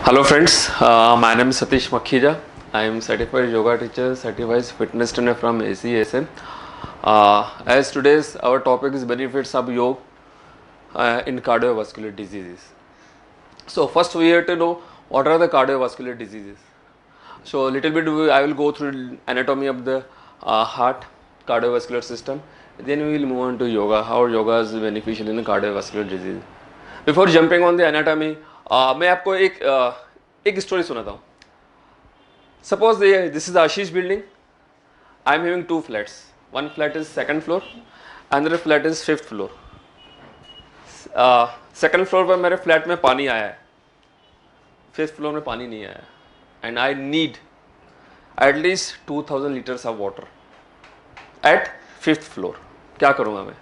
Hello friends, my name is Satish Makhija. I am certified yoga teacher, certified fitness trainer from ACSM. As today's our topic is benefits of yoga in cardiovascular diseases. So first we have to know what are the cardiovascular diseases. So a little bit I will go through anatomy of the heart, cardiovascular system. Then we will move on to yoga, how yoga is beneficial in cardiovascular disease. Before jumping on the anatomy, मैं आपको एक story सुनाता हूँ. Suppose this is the Ashish building. I am having two flats. One flat is second floor, another flat is fifth floor. Second floor पर मेरे flat में पानी आया है, फिफ्थ फ्लोर में पानी नहीं आया, and I need at least 2000 litres of water at fifth floor. क्या करूँगा मैं?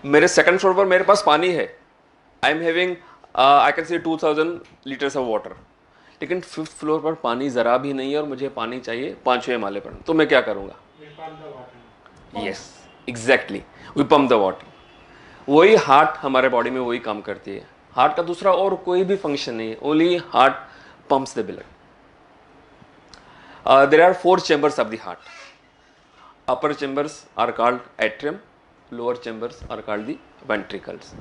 मेरे सेकंड फ्लोर पर मेरे पास पानी है, I am having I can से 2000 लीटर्स ऑफ वाटर, लेकिन फिफ्थ फ्लोर पर पानी ज़रा भी नहीं है और मुझे पानी चाहिए 5वें माले पर. तो मैं क्या करूँगा? Yes, exactly, we pump the water. वही हार्ट हमारे बॉडी में वही काम करती है. हार्ट का दूसरा और कोई भी फंक्शन नहीं है, only heart pumps the blood. There are 4 chambers of the heart. Upper chambers are called atrium, lower chambers are called the ventricles.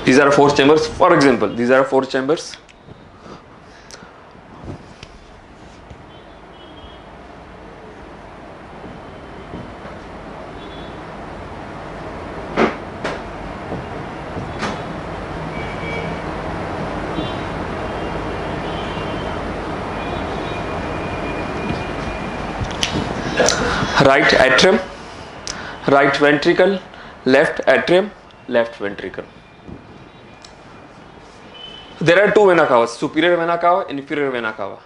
These are 4 chambers. For example, these are 4 chambers. Right atrium, right ventricle, left atrium, left ventricle. There are two vena cava, superior vena cava, inferior vena cava.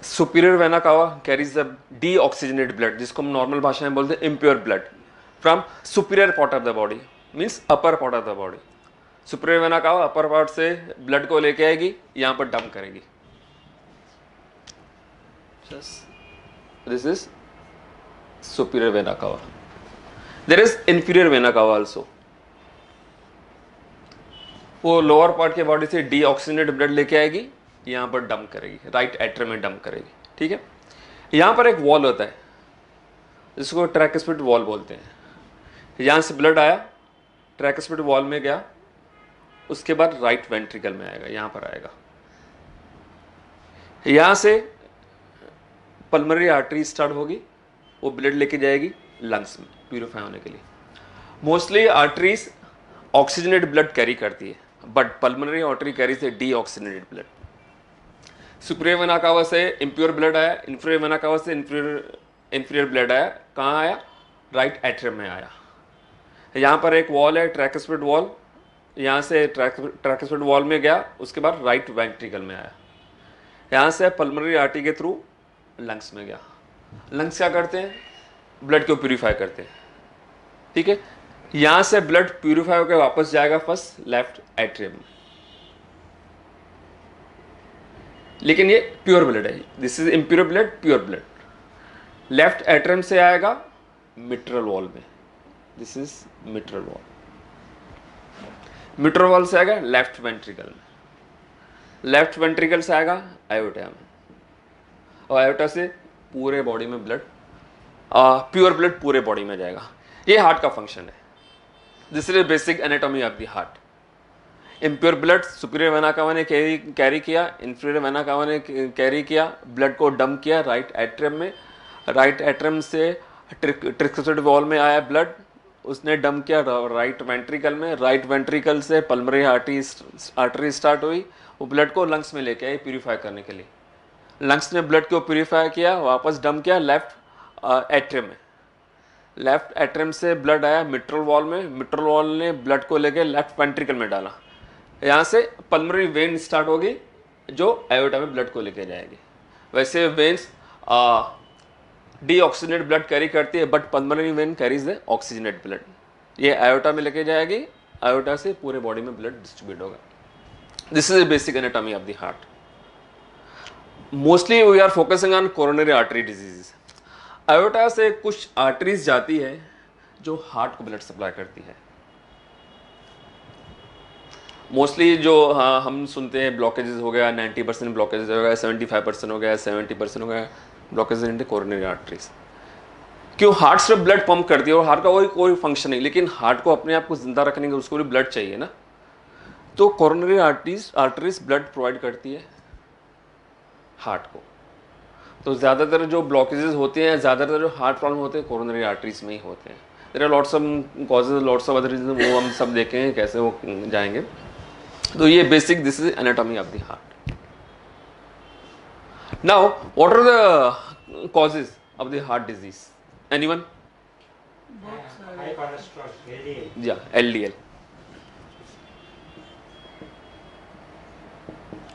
Superior vena cava carries the deoxygenated blood, जिसको हम normal भाषा में बोलते हैं impure blood, from superior part of the body, means upper part of the body. Superior vena cava upper part से blood को लेके आएगी, यहाँ पर dump करेगी. This is superior vena cava. There is inferior vena cava also. वो lower part के body से डीऑक्सीजनेटेड ब्लड लेके आएगी, यहाँ पर डंप करेगी, राइट एट्रियम में डंप करेगी. ठीक है. यहाँ पर एक वॉल होता है जिसको ट्रैकिस्पिड वॉल बोलते हैं. यहाँ से ब्लड आया, ट्रैकिस्पिड वॉल में गया, उसके बाद राइट वेंट्रिकल में आएगा, यहाँ पर आएगा. यहाँ से पल्मोनरी आर्टरी स्टार्ट होगी, वो ब्लड लेके जाएगी लंग्स में प्यूरिफाई होने के लिए. Mostly arteries oxygenated blood carry करती है, but pulmonary artery carries A deoxygenated blood. Superior vena cava से इंप्योर ब्लड आया, इंफीरियर वेना कावा से इंफीरियर ब्लड आया. कहाँ आया? राइट एट्रियम में आया. यहाँ पर एक वॉल है, ट्रैकिस्पिड वॉल, यहाँ से ट्रैकिस्पिड वॉल में गया, उसके बाद राइट वेंट्रिकल में आया. यहाँ से पल्मोनरी आर्टरी के थ्रू लंग्स में गया. लंग्स क्या करते हैं? ब्लड को प्यूरिफाई करते हैं. ठीक है. यहाँ से ब्लड प्यूरिफाई होकर वापस जाएगा फर्स्ट लेफ्ट एट्रियम में, लेकिन ये प्योर ब्लड है. This is impure blood, pure blood. Left atrium से आएगा मिट्रल वॉल में. This is mitral valve. Mitral valve से आएगा लेफ्ट वेंट्रिकल में. लेफ्ट वेंट्रिकल से आएगा आयोटा में, और आयोटा से पूरे बॉडी में ब्लड, प्योर ब्लड पूरे बॉडी में जाएगा. ये हार्ट का फंक्शन है. This is basic anatomy of the heart. Impure blood superior vena cava ने कैरी किया, इंफीरियर वेना कावा ने कैरी किया, ब्लड को डंप किया राइट एट्रियम में. राइट एट्रियम से ट्रैकिस्पिड वॉल में आया ब्लड, उसने डंप किया राइट वेंट्रिकल में. राइट वेंट्रिकल से पल्मोनरी आर्टरी स्टार्ट हुई, वो ब्लड को लंग्स में लेके आई प्यूरिफाई करने के लिए. लंग्स ने ब्लड को प्यूरिफाई किया, वापस डंप किया लेफ्ट एट्रियम में. लेफ्ट एट्रियम से ब्लड आया मिट्रल वॉल में, मिट्रल वॉल ने ब्लड को लेके लेफ्ट वेंट्रिकल में डाला. यहाँ से पल्मोनरी वेन स्टार्ट होगी जो एयोटा में ब्लड को लेके जाएगी. वैसे वेन्स डीऑक्सीजनेटेड ब्लड कैरी करती है, but pulmonary vein carries the oxygenated blood. ये आयोटा में लेके जाएगी, आयोटा से पूरे बॉडी में ब्लड डिस्ट्रीब्यूट होगा. This is the basic anatomy of the heart. Mostly we are focusing on coronary artery disease. Aorta से कुछ आर्टरीज जाती है जो हार्ट को ब्लड सप्लाई करती है। मोस्टली जो हाँ हम सुनते हैं ब्लॉकेजेस हो गया 90% ब्लॉकेजेस हो गया, 75% हो गया, 70% हो गया ब्लॉकेजेस इन कोरोनरी आर्टरीज। क्यों? हार्ट सिर्फ ब्लड पंप करती है और हार्ट का कोई फंक्शन नहीं, लेकिन हार्ट को अपने आप को जिंदा रखने के उसको भी ब्लड चाहिए ना। तो कोरोनरी आर्टरीज ब्लड प्रोवाइड करती है हार्ट को। तो ज़्यादातर जो ब्लॉकेजेस होते हैं, ज़्यादातर जो हार्ट प्रॉब्लम होते हैं कोरोनरी आर्टरीज में ही होते हैं। There are lots of causes, lots of other reason, वो हम सब देखेंगे कैसे वो जाएंगे। तो ये basic, this is anatomy of the heart. Now what are the causes of the heart disease? Anyone? High cholesterol, LDL. या LDL।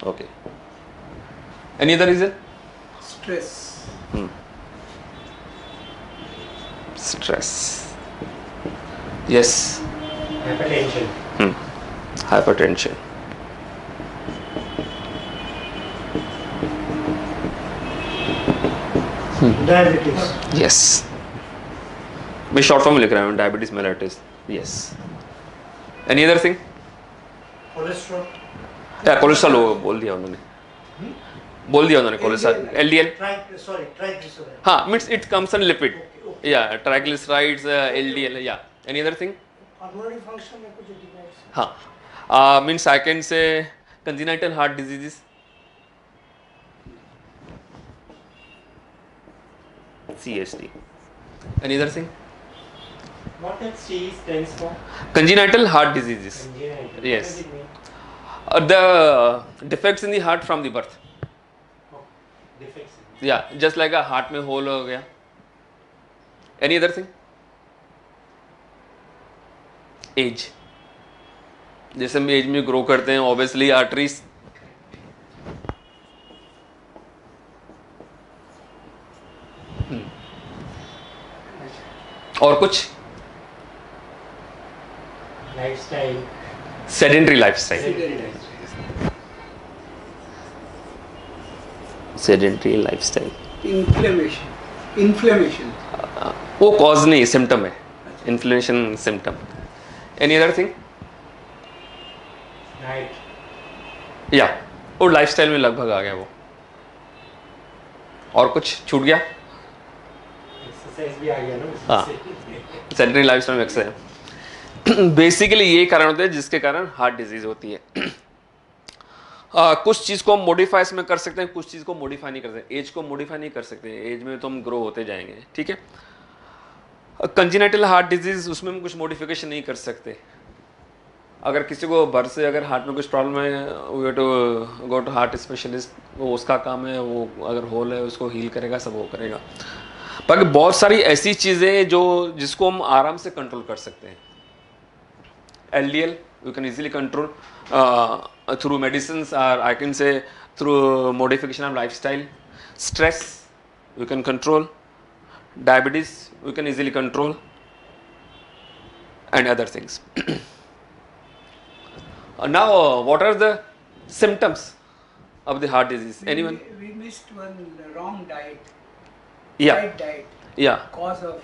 Okay, any other reason? Stress. Stress. Yes. Hypertension. Hypertension. Diabetes. Yes. मैं short form में लिख रहा हूँ, diabetes mellitus. Yes. Any other thing? Cholesterol. या cholesterol बोल दिया उन्होंने, कोलेस्ट्रॉल, LDL। Triglyceride. हाँ, means it comes in lipid. Okay. या ट्राइग्लिसराइड्स, LDL। या any other thing? Pulmonary function में कुछ device. हाँ, मीन्स आई कैन से congenital heart diseases, CHD। Any other thing? What does C stands for? Congenital heart diseases. Congenital. Yes. What does it mean? The defects in the heart from the birth. Oh, defects. Yeah, just like a heart में hole हो गया. Any other thing? Age. जैसे हम as में grow करते हैं, obviously arteries और कुछ Lifestyle. Sedentary lifestyle. Sedentary lifestyle Inflammation. वो कॉज नहीं, सिम्टम है। Inflammation symptom. Any other thing? Diet. या वो लाइफस्टाइल में लगभग आ गया वो। और कुछ छूट गया? Exercise भी आ गया ना हाँ, सेडेंटरी लाइफस्टाइल में अक्सर है। बेसिकली ये कारण होते हैं जिसके कारण हार्ट डिजीज होती है। कुछ चीज़ को हम मॉडिफाई इसमें कर सकते हैं, कुछ चीज़ को मॉडिफाई नहीं कर सकते। एज को मॉडिफाई नहीं कर सकते, एज में तो हम ग्रो होते जाएंगे, ठीक है। कंजेनिटल हार्ट डिजीज, उसमें हम कुछ मॉडिफिकेशन नहीं कर सकते। अगर किसी को बर्थ से अगर हार्ट में कुछ प्रॉब्लम है, we to go to heart specialist, वो उसका काम है, वो अगर होल है उसको हील करेगा, सब वो करेगा। बाकी बहुत सारी ऐसी चीज़ें जो जिसको हम आराम से कंट्रोल कर सकते हैं। LDL you can easily control through medicines, or I can say through modification of lifestyle. Stress you can control, diabetes you can easily control, and other things. Now what are the symptoms of the heart disease? Anyone? We missed one wrong diet. Yeah, Right diet. yeah, Cause of.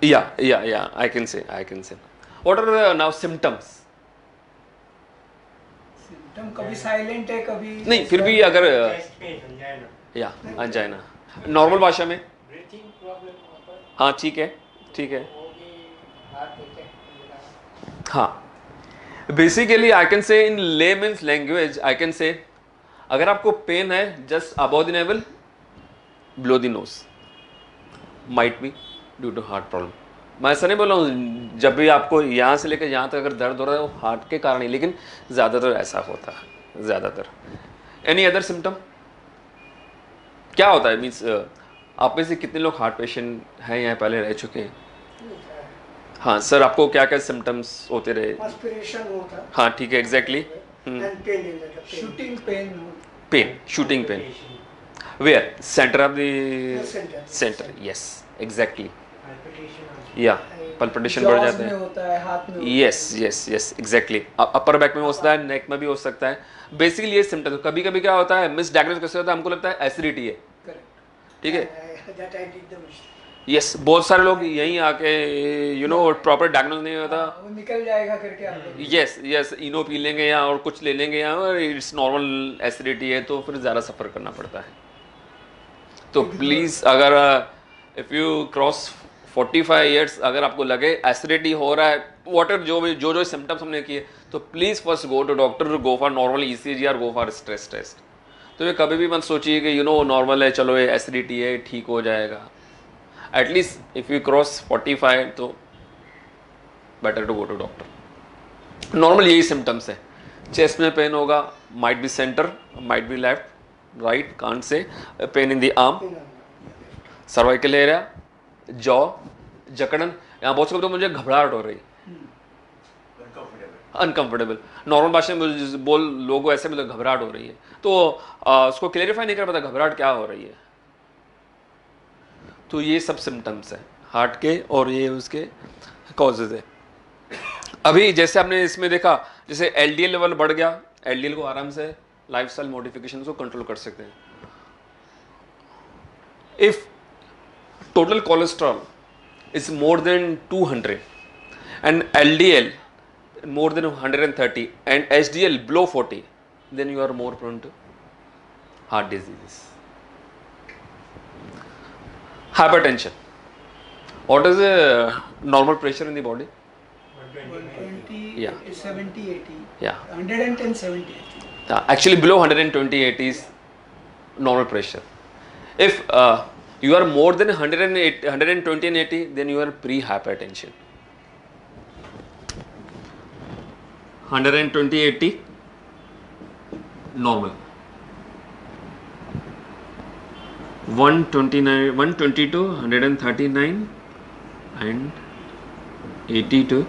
yeah. I can say. What are the now symptoms? Symptom कभी silent है कभी. नहीं, फिर भी अगर Chest pain, angina. या angina normal भाषा में, Breathing problem वहाँ पर हाँ ठीक है। वो भी heart attack. हाँ, basically I can say in layman's language, I can say अगर आपको पेन है just above the navel, below the nose, might be due to heart problem. मैं ऐसा नहीं बोल रहा हूँ जब भी आपको यहाँ से लेकर यहाँ तक अगर दर्द हो रहा है वो हार्ट के कारण ही, लेकिन ज़्यादातर ऐसा होता है, ज़्यादातर। Any other symptom? क्या होता है, मीन्स आप में से कितने लोग हार्ट पेशेंट हैं, यहाँ पहले रह चुके हैं? हाँ सर, आपको क्या क्या सिम्टम्स होते रहे? Aspiration होता. हाँ ठीक है, exactly. And pain in the shooting pain. Pain, shooting pain. Where? Centre of the Center. Centre, yes exactly. palpitation या पल्पिटेशन बढ़ Jaws जाता में है। होता है, हाथ में होता है। Yes yes yes exactly, upper back में हो सकता है, नेक में भी हो सकता है। बेसिकली ये सिम्टम्स, कभी कभी क्या होता है, मिस डायग्नोस कैसे होता है, हमको लगता है एसिडिटी है, Correct. ठीक है। That I did the mistake. Yes, बहुत सारे लोग यहीं आके प्रॉपर डायग्नोस नहीं होता, हाँ, वो निकल जाएगा करके आते हैं। यस यस इनो पी लेंगे या और कुछ ले लेंगे या इट्स नॉर्मल एसिडिटी है, तो फिर ज़्यादा सफ़र करना पड़ता है। तो प्लीज़ अगर इफ़ यू क्रॉस 45 ईयर्स अगर आपको लगे एसिडिटी हो रहा है, वाटर जो सिम्टम्स हमने किए, तो please first go to doctor, go for normal ECG और गो फॉर स्ट्रेस टेस्ट। तो ये कभी भी मत सोचिए कि नॉर्मल है, चलो ये एसिडिटी है, ठीक हो जाएगा। एटलीस्ट इफ़ यू क्रॉस 45 तो better to go to doctor. Normal यही सिम्टम्स है, चेस्ट में पेन होगा, might be centre, might be left, right, can't say, pain in the arm, cervical area, jaw, जकड़न, यहाँ बहुत से तो मुझे घबराहट हो रही, अनकंफर्टेबल, नॉर्मल भाषा में बोल लोगों ऐसे मतलब घबराहट हो रही है, तो उसको क्लेरिफाई नहीं कर पाता घबराहट क्या हो रही है। तो ये सब सिम्टम्स है हार्ट के और ये उसके कॉजेज है। अभी जैसे आपने इसमें देखा, जैसे एलडीएल लेवल बढ़ गया, एलडीएल को आराम से लाइफस्टाइल मॉडिफिकेशन को कंट्रोल कर सकते हैं। If total cholesterol is more than 200 and LDL more than 130 and HDL below 40, then you are more prone to heart diseases. Hypertension. What is the normal pressure in the body? 120, Yeah. 70, 80. Yeah. 110, 70, 80. Actually below 120 80 is normal pressure. If you are more than 108, 120 and 80, then you are pre-hypertension. 120 80 normal. 129 120 to 139 and 80 to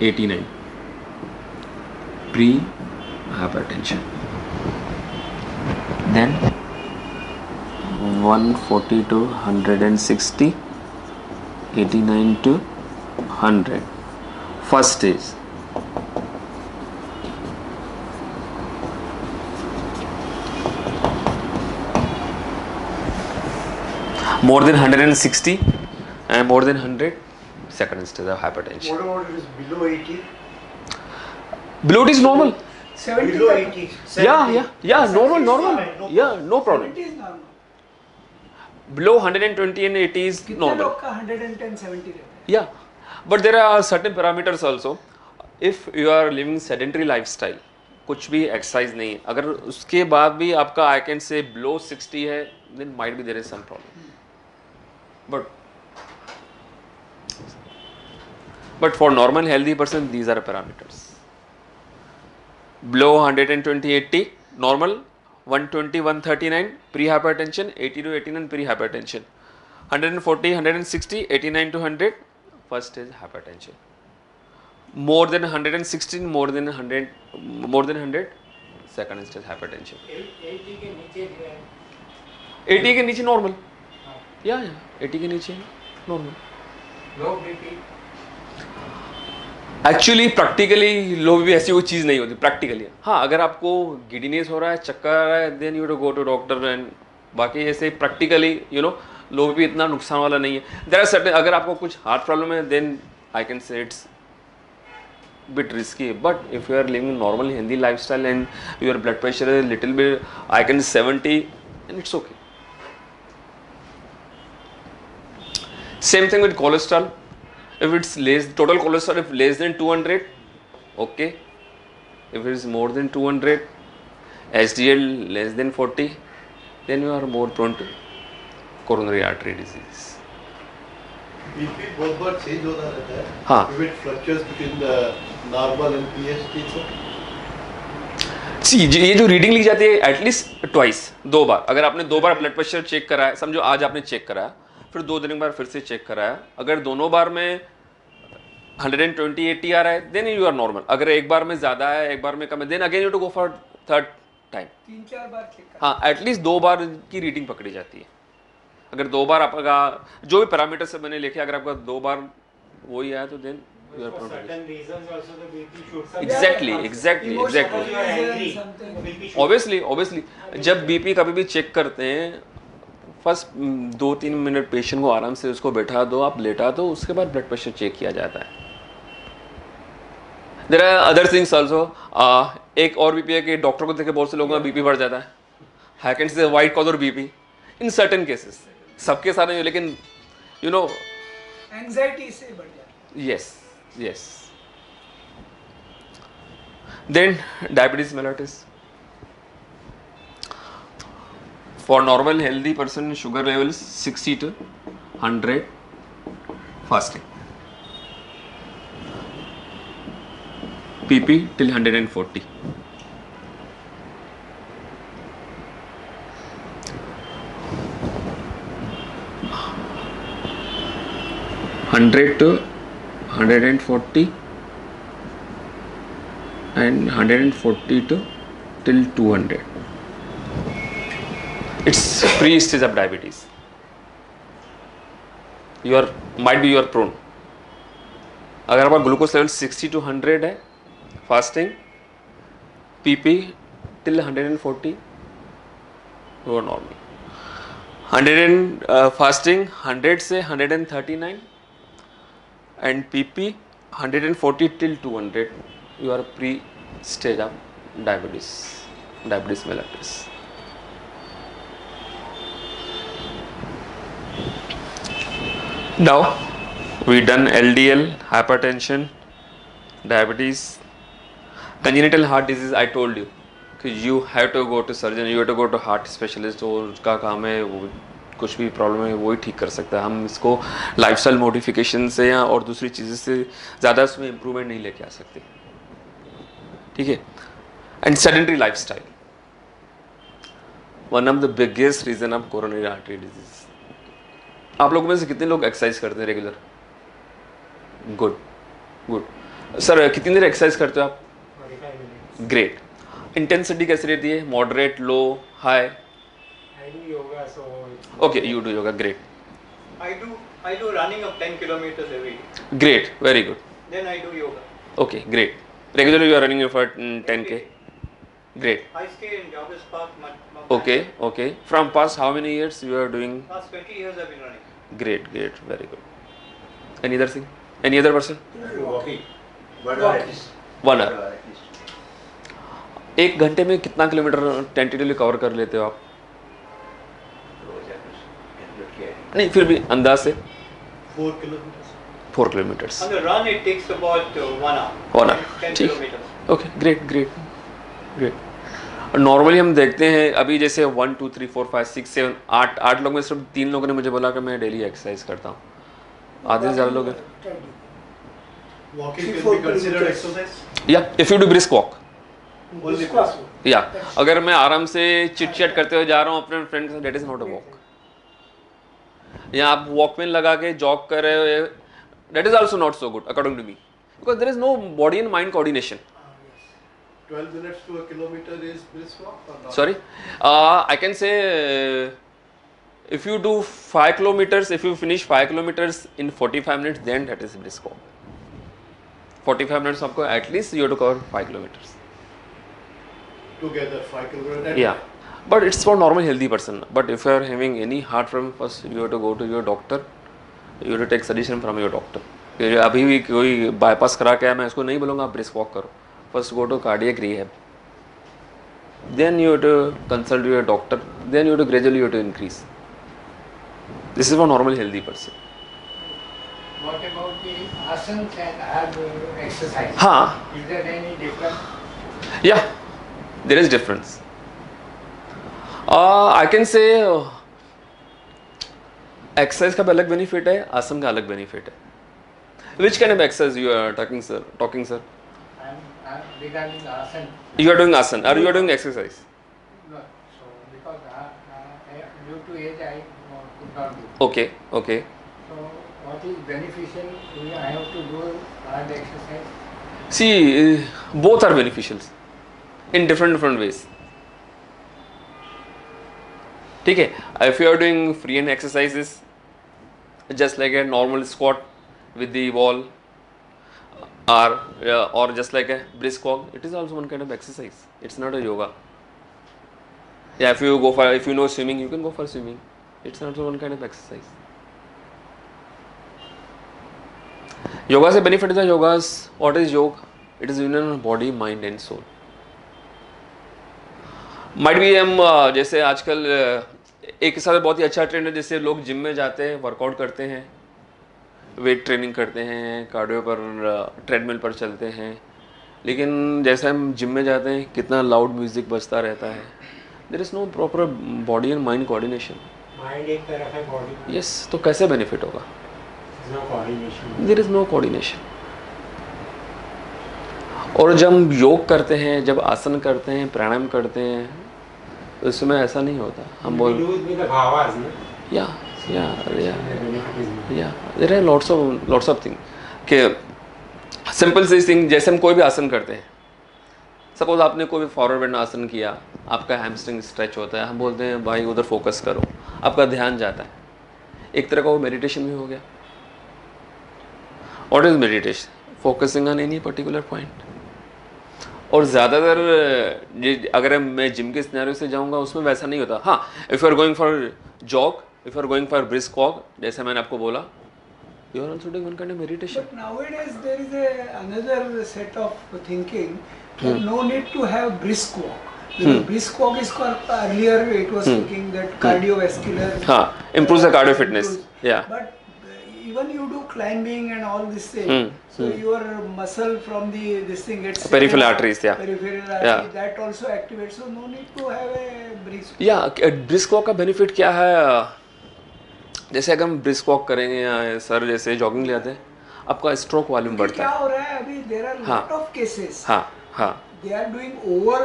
89 pre-hypertension. Then 140 to 160, 89 to 100, first stage. More than 160 and more than 100, second stage of hypertension. What about it is below 80? Below it is normal. 70 Below तक- 80. Yeah, normal. Yeah, no problem. 70 is normal. Below 120 and 80 is कितने normal. लोग का 110, 70 रहता है? Yeah, but there are certain parameters also. If you are living sedentary lifestyle, कुछ भी exercise नहीं है, अगर उसके बाद भी आपका आई कैन से below 60 है, then might be there is some problem. But for normal healthy person, these are parameters. Below 120 80 normal, 120 139 pre-hypertension, 80 to 89 pre-hypertension, 140 160 89 to 100 first stage hypertension, more than 116 more than 100 second stage hypertension, 80 के नीचे जो है 80 के नीचे normal, या 80 के नीचे normal. Low BP actually practically low भी ऐसी कोई चीज़ नहीं होती प्रैक्टिकली। हाँ, अगर आपको गिडीनेस हो रहा है, चक्कर आ रहा है, then you to go to doctor, and बाकी ऐसे प्रैक्टिकली लो भी इतना नुकसान वाला नहीं है। देयर आर सर्टेन, अगर आपको कुछ हार्ट प्रॉब्लम है, then I can say it's bit risky, but if you are living normal healthy lifestyle and your blood pressure is little bit I can 70, and it's okay. Same thing with cholesterol. If it's total cholesterol if less than 200, okay. If it is more than 200, HDL less than 40, then you are more prone to coronary artery disease. BP बहुत बार change होता रहता है। हाँ। If it fluctuates between the normal and PST, so ये जो reading लिखी जाती है एटलीस्ट ट्वाइस, 2 बार। अगर आपने 2 बार ब्लड प्रेशर चेक कराया, समझो आज आपने चेक कराया, फिर 2 दिन के बाद फिर से चेक कराया, अगर दोनों बार में 120 80 आ रहा है, देन यू आर नॉर्मल। अगर एक बार में ज़्यादा है, एक बार में कम है, then again you to go for third time. 3-4 बार चेक कर। हाँ, एटलीस्ट 2 बार की रीडिंग पकड़ी जाती है। अगर 2 बार आपका जो भी पैरामीटर से मैंने लिखे, अगर आपका 2 बार वही आया तो then you are For prone to certain reasons also the BP shoots up. Exactly, Yeah. exactly, Emotional exactly. You are angry, reason, something. the BP shoots this. Obviously, जब बीपी कभी भी चेक करते हैं, फर्स्ट 2-3 मिनट पेशेंट को आराम से उसको बैठा दो, आप लेटा दो, उसके बाद ब्लड प्रेशर चेक किया जाता है. There are other things also. एक और बीपी है कि डॉक्टर को देखे बहुत से लोगों का बीपी बढ़ जाता है. हैकेंड से white collar BP in certain cases, सबके साथ नहीं, लेकिन यू नो एंजाइटी से बढ़ जाता है. yes, yes. Then diabetes mellitus. For normal healthy person, sugar level is 60 to 100 fasting. PP till 140. Hundred to 140 and 140 to till 200. It's pre-stage of diabetes. Might be you are prone. अगर आपका glucose level 60 to 100 है, fasting, PP till 140, वो normal. 100 fasting 100 से 139 and PP 140 till 200, you are pre-stage of diabetes mellitus. Now we done LDL, hypertension, diabetes, congenital heart disease. I told you कि you have to go to surgeon, you have to go to heart specialist, और उसका काम है वो कुछ भी problem है वही ठीक कर सकता है. हम इसको लाइफस्टाइल मॉडिफिकेशन से या और दूसरी चीज़ों से ज़्यादा उसमें इम्प्रूवमेंट नहीं लेके आ सकते. ठीक है. And sedentary lifestyle, one of the biggest reason of coronary artery disease. आप लोगों में से कितने लोग एक्सरसाइज करते हैं रेगुलर? Good good. सर कितनी देर एक्सरसाइज करते हो आप? 45 minutes. ग्रेट. इंटेंसिटी कैसी रहती है? Moderate, low, high? I do yoga, so okay, you do yoga. Great I do running of 10 kilometers every day. Great, very good. Then I do yoga. Okay great. Regularly you are running for 10K. Great. I stay in Joggers Park. Okay, okay. From past how many years you are doing? Last 20 years I've been running. Great, very good. Any other thing? Any other person? walking. 1 hour at least. 1 hour. at least. एक घंटे में कितना kilometre tentatively cover कर लेते हो आप? रोज average किया है. नहीं, फिर भी अंदाज से 4 kilometers. 4 kilometres. On the run it takes about 1 hour. 1 hour. 10 ठीक. kilometers. Okay, great. नॉर्मली हम देखते हैं अभी जैसे 1 2 3 4 5 6 7 8 लोग में सिर्फ 3 लोगों ने मुझे बोला कि मैं डेली एक्सरसाइज करता हूँ. आधे से ज़्यादा लोग हैं. Walking Three, can four be considered kilometers. exercise. या if you do brisk walk, Only Squat. या अगर मैं आराम से चिट चैट करते हुए जा रहा हूँ अपने फ्रेंड के साथ, that is not a walk. या आप वॉकमैन लगा के जॉग कर रहे हो, that is also not so good according to me, because there is no body and mind coordination. 12 minutes to a kilometer is brisk walk or not? Sorry, I can say if you do 5 kilometers, if you finish 5 kilometers in 45 minutes, then that is brisk walk. 45 minutes आपको at least you have to cover 5 kilometers. Together 5 kilometers. Yeah, but it's for normal healthy person. But if you are having any heart problem, first you have to go to your doctor. You have to take suggestion from your doctor. अभी भी कोई bypass करा के मैं इसको नहीं बोलूँगा आप ब्रिस्क वॉक करो. First go to cardiac rehab. Then you have to consult your doctor. Then you have to gradually increase. This is for normal healthy person. What about the asanas and ab exercise? हाँ, Is there any difference? yeah, there is difference. I can say exercise का भी अलग benefit है, आसन का अलग benefit है. Which kind of exercise you are talking sir? I'm regarding asana. You are doing asan or you are doing exercise? No, so because due to age I could not do. Okay. So what is beneficial? I have to do hard exercise. See, both are beneficial in different ways. ठीक है. If you are doing free hand exercises just like a normal squat with the wall or just like a brisk walk, it is also one kind of exercise. It's not a yoga. Yeah, if you know swimming, you can go for swimming. It's also one kind of exercise. Yoga से benefit is yogas. What is yoga? It is union of body, mind and soul. Might be हम जैसे आजकल एक हिसाब से बहुत ही अच्छा trend है, जैसे लोग जिम में जाते हैं, वर्कआउट करते हैं, वेट ट्रेनिंग करते हैं, कार्डियो पर ट्रेडमिल पर चलते हैं, लेकिन जैसे हम जिम में जाते हैं कितना लाउड म्यूजिक बजता रहता है. There is no proper body and mind coordination. Mind एक तरफ है, बॉडी यस, तो कैसे बेनिफिट होगा? No coordination. There is no coordination. और जब हम योग करते हैं, जब आसन करते हैं, प्राणायाम करते हैं, तो इसमें ऐसा नहीं होता. हम बोल या there are lots of thing कि सिंपल सी थिंग, जैसे हम कोई भी आसन करते हैं, सपोज आपने कोई भी फॉरवर्ड बेंड आसन किया, आपका हैमस्ट्रिंग स्ट्रेच होता है, हम बोलते हैं भाई उधर फोकस करो, आपका ध्यान जाता है. एक तरह का वो मेडिटेशन भी हो गया. What is meditation? Focusing on any particular point. और ज़्यादातर अगर मैं जिम के सिनेरियो से जाऊंगा उसमें वैसा नहीं होता. हाँ, if you are going for jog, if you are going for brisk walk, जैसे मैंने आपको बोला, you are also doing one kind of meditation. But nowadays there is another set of thinking that no need to have brisk walk. Because brisk walk is called, earlier it was thinking that cardiovascular. हाँ, improves the cardio fitness. Yeah. But even you do climbing and all this thing, so your muscle from this thing gets Peripheral arteries, yeah. Peripheral arteries, that also activates. So no need to have a brisk. Yeah, brisk walk का benefit क्या है? जैसे अगर हम brisk walk करेंगे या sir जैसे jogging ले आते हैं, आपका स्ट्रोक वॉल्यूम बढ़ता क्या है. हो रहा है अभी? There are lot of cases. हाँ. They are doing over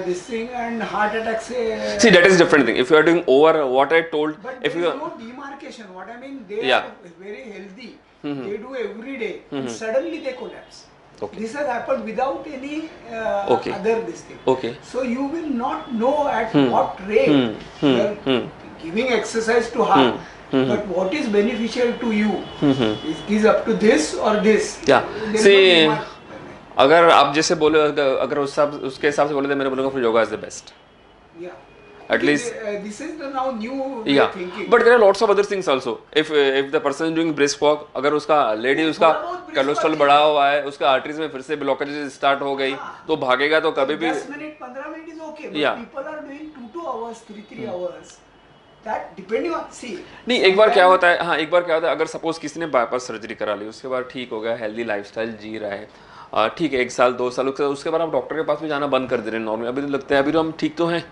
this thing and heart attack से. See, that is different thing. If you are doing over, what I told, But if there you is no demarcation. What I mean, they Yeah. are very healthy. They do every day. And suddenly they collapse. Okay. This has happened without any Okay. other this thing. Okay. So you will not know at what rate you are giving exercise to heart. But what is beneficial to you is up to this or this. Yeah. There is See, no demarcation. अगर आप जैसे बोले, अगर उसके हिसाब से बोले तो मैंने बोलूँगा फिर yoga is the best. Yeah. At least. This is the now new way Yeah, thinking. but there are lots of other things also. If the person is doing brisk walk, अगर उसका लेडी उसका थोड़ा बहुत brisk कोलेस्ट्रॉल walk बढ़ा हुआ है, उसका arteries में फिर से ब्लॉकेजेस स्टार्ट हो गई, तो भागेगा तो कभी भी 10 minute, 15 minute is okay. But Yeah. people are doing 2 hours, 3 hours. That depending on, see. नहीं. एक बार क्या होता है, हाँ, एक बार क्या होता है, अगर सपोज किसी ने बाईपास सर्जरी करा ली, उसके बाद ठीक हो गया, हेल्दी लाइफस्टाइल जी रहा है, ठीक है, 1 साल 2 साल, उसके बाद आप डॉक्टर के पास भी जाना बंद कर दे रहे हैं. नॉर्मल अभी तो लगता है अभी तो हम ठीक तो हैं,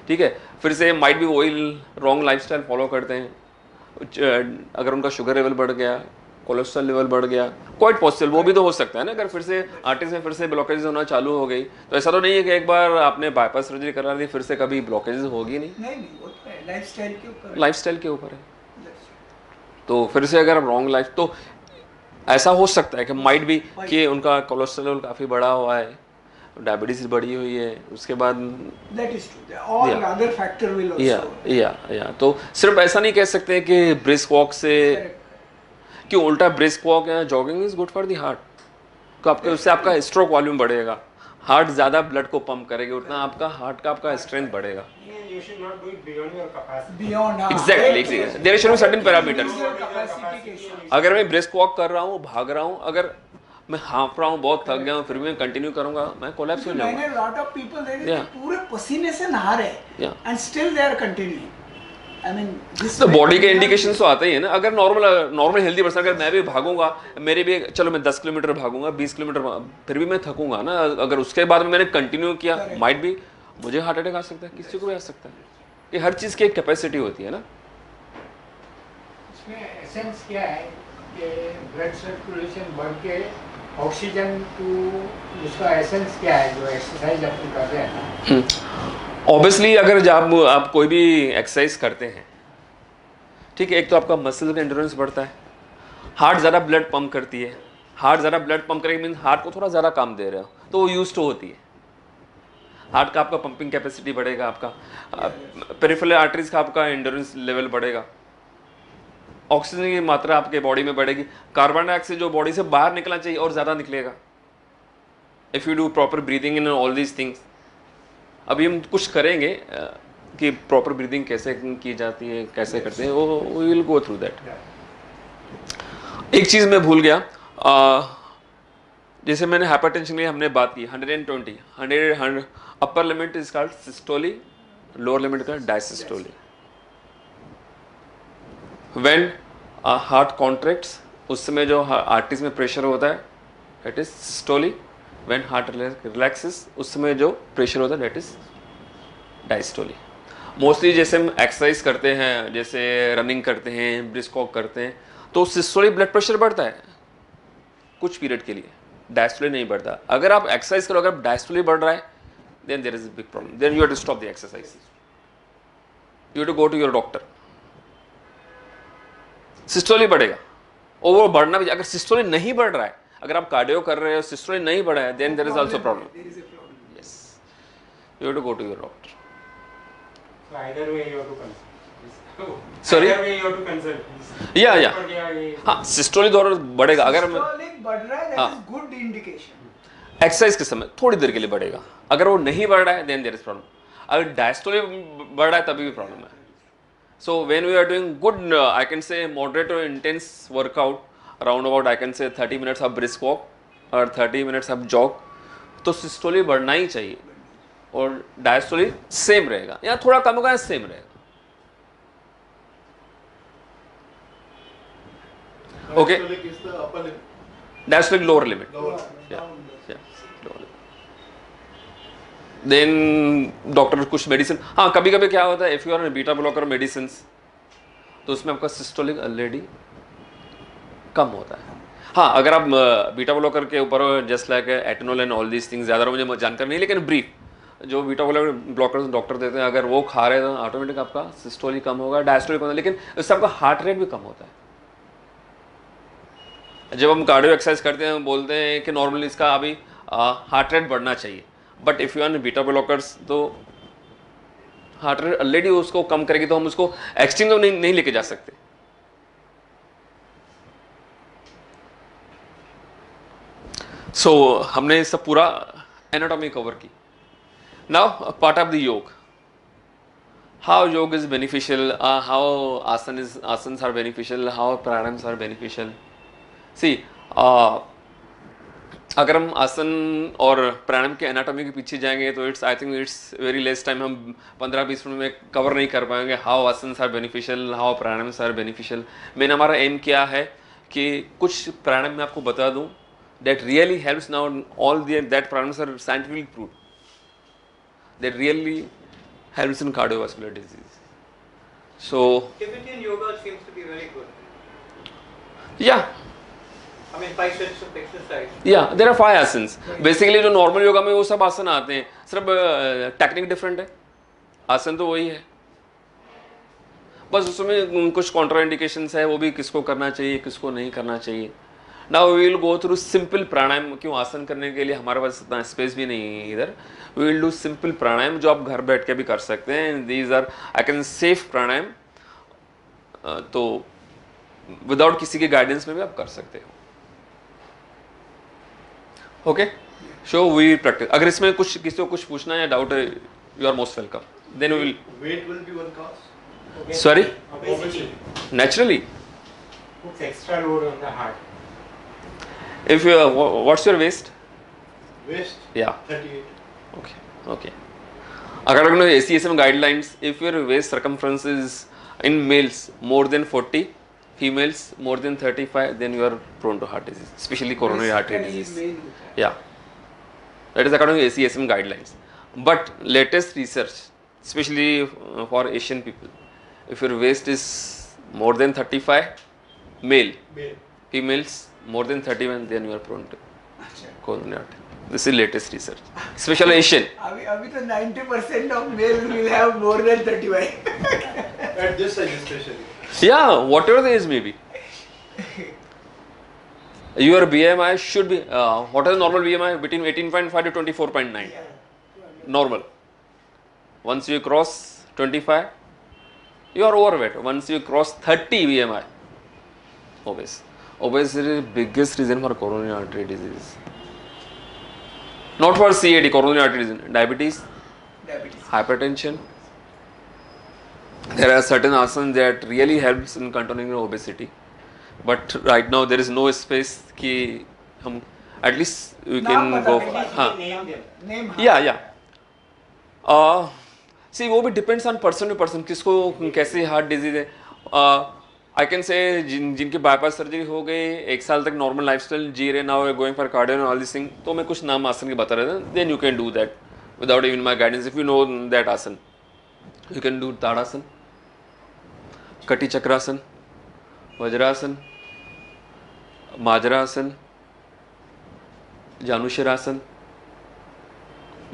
ठीक है, फिर से माइट भी वही रॉन्ग लाइफस्टाइल फॉलो करते हैं. अगर उनका शुगर लेवल बढ़ गया, कोलेस्ट्रॉल लेवल बढ़ गया, क्वाइट पॉसिबल, वो भी तो हो सकता है ना. अगर फिर से आर्टरीज में फिर से ब्लॉकेजेस होना चालू हो गई, तो ऐसा तो नहीं है कि एक बार आपने बाईपास सर्जरी करा दी फिर से कभी ब्लॉकेजेस होगी नहीं. नहीं, वो तो है, लाइफस्टाइल के ऊपर है. लाइफस्टाइल के ऊपर है. तो फिर से अगर रॉन्ग लाइफ, तो ऐसा हो सकता है कि माइट भी कि उनका कोलेस्ट्रॉल लेवल काफ़ी बढ़ा हुआ है, डायबिटीज बढ़ी हुई है, उसके बाद That is true. All Yeah. other factor will also. या तो सिर्फ ऐसा नहीं कह सकते कि ब्रिस्क वॉक से, कि उल्टा ब्रिस्क वॉक या jogging is good for the heart. तो आपके उससे आपका स्ट्रोक वॉल्यूम बढ़ेगा, हार्ट ज़्यादा ब्लड को पंप करेगी, उतना आपका हार्ट का आपका स्ट्रेंथ बढ़ेगा. You should not do it beyond your capacity. Beyond. Exactly. There should be certain parameters. Use your capacity के हिसाब अगर मैं ब्रिस्क वॉक कर रहा हूँ, भाग रहा हूँ, अगर मैं हाँफ रहा हूँ, बहुत थक गया हूँ, फिर भी मैं कंटिन्यू करूँगा, मैं कोलैप्स हो से. जाऊँगा. मैंने lot of people there Yeah. पूरे पसीने से नहा रहे Yeah. हैं and still they are continuing. I mean, this तो way बॉडी के we are- इंडिकेशन तो आते ही है ना. अगर नॉर्मल हेल्दी पर्सन, अगर मैं भी भागूंगा, मेरे भी चलो मैं 10 किलोमीटर भागूंगा, 20 किलोमीटर, फिर भी मैं थकूंगा ना. अगर उसके बाद मैंने कंटिन्यू किया, माइट भी मुझे हार्ट अटैक आ सकता है, किसी को भी आ सकता है. ये हर चीज़ की एक कैपेसिटी होती है ना. इसमें एसेंस क्या है कि ब्लड सर्कुलेशन बढ़ के ऑक्सीजन टू, उसका एसेंस क्या है जो एक्सरसाइज अपन कर रहे हैं ना. ऑब्वियसली अगर जब आप कोई भी एक्सरसाइज करते हैं, ठीक है, एक तो आपका मसल का एंड्योरेंस बढ़ता है, हार्ट ज़्यादा ब्लड पंप करती है, हार्ट ज़्यादा ब्लड पंप करेगी मीन हार्ट को थोड़ा ज़्यादा काम दे रहे हो, तो वो यूज टू होती है. हार्ट का आपका पंपिंग कैपेसिटी बढ़ेगा, आपका पेरिफेरल आर्टरीज का आपका एंड्योरेंस लेवल बढ़ेगा, ऑक्सीजन की मात्रा आपके बॉडी में बढ़ेगी, कार्बन डाइऑक्साइड जो बॉडी से बाहर निकलना चाहिए और ज़्यादा निकलेगा if you do proper breathing in all these things. अभी हम कुछ करेंगे कि प्रॉपर ब्रीदिंग कैसे की जाती है, कैसे करते हैं, वो we will go through that. एक चीज़ मैं भूल गया, जैसे मैंने हाइपरटेंशन की हमने बात की 120 100 upper limit is called systolic, lower limit का डायसिस्टोली। व्हेन हार्ट कॉन्ट्रैक्ट्स उस समय जो आर्टरीज में प्रेशर होता है that is systolic, when heart relaxes उस समय जो प्रेशर होता है दैट इज डायस्टोली। मोस्टली जैसे हम एक्सरसाइज करते हैं, जैसे रनिंग करते हैं, ब्रिस्क वॉक करते हैं, तो सिस्टोली ब्लड प्रेशर बढ़ता है कुछ पीरियड के लिए, डायस्टोली नहीं बढ़ता। अगर आप एक्सरसाइज करो, अगर डायस्टोली बढ़ रहा है then there is a big problem, then you have to stop the exercise, you have to go to your doctor. Systolic बढ़ेगा और वो बढ़ना भी, अगर सिस्टोली नहीं बढ़ रहा है, अगर आप कार्डियो कर रहे हो सिस्टोली नहीं बढ़ा है then there is also problem, yes you have to go to your doctor. So either way you have to consult. Sorry? Either way you have to consult. या ऊपर गया ये- हाँ, सिस्टोली दौर बढ़ेगा अगर मैं Systolic बढ़ रहा है, that हाँ। is good indication. एक्सरसाइज के समय थोड़ी देर के लिए बढ़ेगा, अगर वो नहीं बढ़ रहा है देन देयर इज प्रॉब्लम, अगर डायस्टोली बढ़ रहा है तभी भी प्रॉब्लम है। So when we are doing good I can say moderate और intense workout, around about I can say 30 minutes of brisk walk और 30 मिनट्स ऑफ जॉग, तो सिस्टोली बढ़ना ही चाहिए और डायस्टोली सेम रहेगा या थोड़ा कम होगा या सेम रहेगा। Okay. Diastolic is the upper limit. Diastolic lower limit, Lower. Then doctor कुछ मेडिसिन, हाँ कभी कभी क्या होता है if you are beta blocker medicine तो उसमें आपका सिस्टोलिक ऑलरेडी कम होता है। हाँ अगर आप बीटा ब्लॉकर के ऊपर just like atenolol and all these things, ज़्यादा मुझे जानकारी नहीं, लेकिन ब्रीफ जो बीटा ब्लॉकर डॉक्टर देते हैं अगर वो खा रहे हैं तो ऑटोमेटिक आपका सिस्टोली कम होगा, डायस्टोली कम होगा, लेकिन उससे आपका हार्ट रेट भी कम होता है। जब हम कार्डियो एक्सरसाइज करते हैं हम बोलते हैं कि नॉर्मली इसका अभी हार्ट रेट बढ़ना चाहिए, but if you are beta blockers तो हार्ट रेट ऑलरेडी उसको कम करेगी, तो हम उसको एक्सट्रीम तो नहीं लेके जा सकते। सो हमने सब पूरा एनाटॉमी कवर की। Now part of the yoga, how yoga is beneficial, how asanas are beneficial, how प्राणायाम्स are beneficial. See अगर हम आसन और प्राणायाम के एनाटॉमी के पीछे जाएंगे तो it's I think it's very less time, हम 15-20 मिनट में कवर नहीं कर पाएंगे how asanas are beneficial, how प्राणायाम्स are beneficial. मैंने हमारा एम किया है कि कुछ प्राणायाम मैं आपको बता दूं that really helps. Now all that pranayams are scientifically proved, that really helps in cardiovascular disease. So Tibetan yoga seems to be very good. या I mean, 5 sets of exercise. या देयर आर 5 आसन्स। बेसिकली जो normal yoga में वो सब आसन आते हैं, सिर्फ टेक्निक डिफरेंट है, आसन तो वही है, बस उसमें कुछ कॉन्ट्रा इंडिकेशंस है, वो भी किसको करना चाहिए किसको नहीं करना चाहिए। Now we will go through simple pranayama. क्यों आसन करने के लिए हमारे पास इतना स्पेस भी नहीं है इधर। We will do simple pranayama जो आप घर बैठ के भी कर सकते हैं। These are I can safe pranayama, तो विदाउट किसी के गाइडेंस में भी आप कर सकते हो। Okay, so we practice. अगर इसमें कुछ किसी को कुछ पूछना है या डाउट है, you are most welcome. Then we will Weight will be one cause. Sorry? Obesity naturally. puts extra load on the heart. If you what's your waist? Waist Yeah. 38. Okay. Okay. According to ACSM guidelines, if your waist circumference is in males more than 40, females more than 35, then you are prone to heart disease, especially coronary artery disease. Yeah. That is according to ACSM guidelines. But latest research, especially for Asian people, if your waist is more than 35, male, Male. females more than 31, then you are prone to coronary artery. This is latest research, especially Asian. अभी तो 90% of males will have more than 35. At this age especially. Yeah, whatever the age may be. Your BMI should be, what is normal BMI? Between 18.5 to 24.9. normal. Once you cross 25, you are overweight. Once you cross 30 BMI, obese. Obesity is the biggest reason for coronary artery disease. Not for CAD, coronary artery disease. Diabetes, hypertension. There are certain asanas that really helps in controlling obesity. But right now there is no space कि हम at least we can go. हाँ. Name. Yeah. See, वो भी depends on person to person, किसको कैसे heart disease है. आई can से जिनकी बाईपास सर्जरी हो गई, 1 साल तक नॉर्मल लाइफस्टाइल जी रहे, now going for cardio and all this thing, तो मैं कुछ नाम आसन के बता रहा था. Then you can do that without even my guidance. If you know that asana, you can do Tadasana, Kati Chakrasana, vajrasana, माजरासन, जानुशरासन,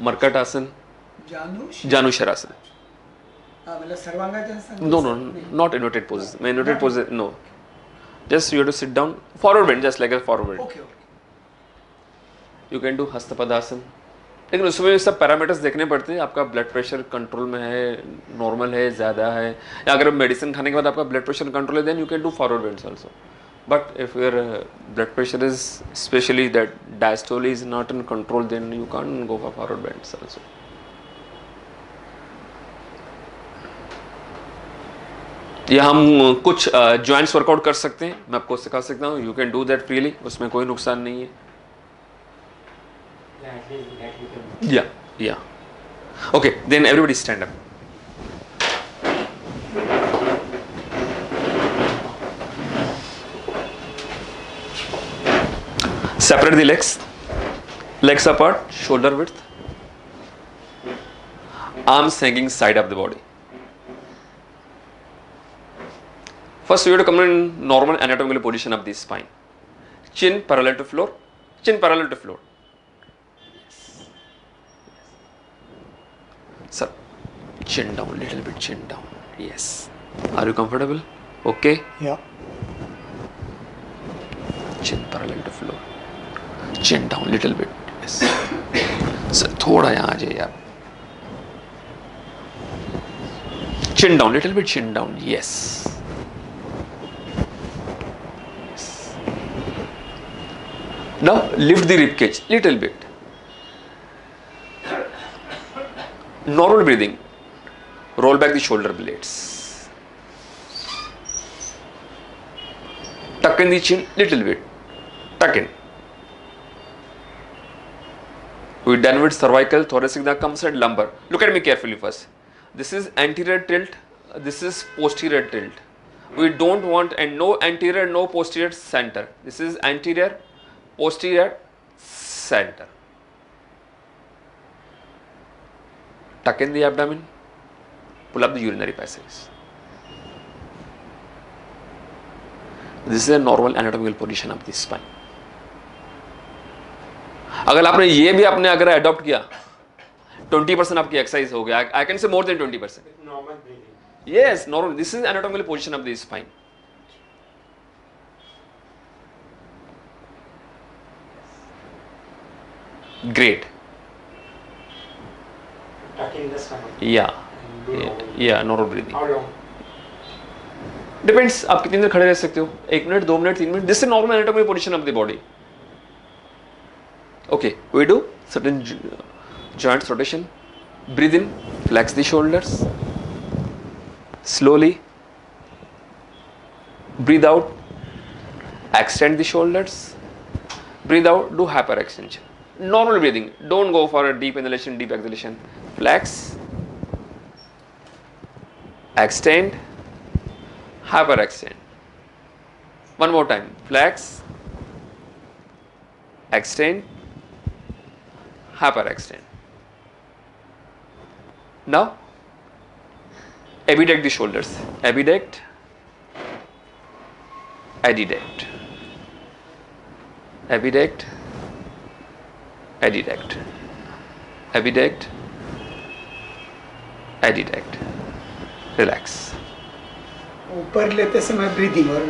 मरकट आसन, जानुशरासन. मतलब sarvangasana. No, not inverted poses. My inverted poses, no. Just you have to sit down, forward bend, just like a forward bend. Okay. You can do हस्तपदासन. लेकिन उसमें सब parameters देखने पड़ते हैं. आपका blood pressure control में है, नॉर्मल है, ज़्यादा है, या अगर मेडिसिन खाने के बाद आपका ब्लड प्रेशर कंट्रोल है, then you can do forward bends also. But if your blood pressure is, especially that diastole is not in control, then you can't go for forward bends also. या हम कुछ joints workout कर सकते हैं, मैं आपको सिखा सकता हूँ. You can do that freely, उसमें कोई नुकसान नहीं है. या okay, then everybody stand up. Separate the legs apart, shoulder width, arms hanging side of the body. First, you have to come in normal anatomical position of the spine. Chin parallel to floor, chin parallel to floor. Sir, chin down, little bit chin down. Yes. Are you comfortable? Okay. Yeah. Chin parallel to floor. Chin down little bit. Yes. Sir, थोड़ा यहाँ आ जाइए आप. Chin down little bit. Chin down. Yes. Now lift the rib cage little bit. Normal breathing. Roll back the shoulder blades. Tuck in the chin little bit. Tuck in. With downward cervical, thoracic neck comes at lumbar. Look at me carefully first. This is anterior tilt. This is posterior tilt. We don't want and no anterior, no posterior center. This is anterior, posterior, center. Tuck in the abdomen. Pull up the urinary passages. This is a normal anatomical position of the spine. अगर आपने ये भी आपने अगर adopt किया, 20% आपकी exercise हो गया. आई कैन से more than 20%. Normal breathing. Yes, normal. This is anatomical position of the spine. Great. Tuck in the stomach. Yeah, normal breathing. How long? Depends. आप कितनी देर खड़े रह सकते हो? 1 minute, 2 minute, 3 minute. This is normal anatomical position of the body. Okay, we do certain joints rotation. Breathe in, flex the shoulders slowly. Breathe out, extend the shoulders. Breathe out, do hyper extension. Normal breathing. Don't go for a deep inhalation, deep exhalation. Flex, extend, hyper extend. One more time. Flex, extend, hyperextend. Now, abduct the shoulders. Abduct, adduct, abduct, adduct, abduct, adduct. Relax. ऊपर लेते समय breathing और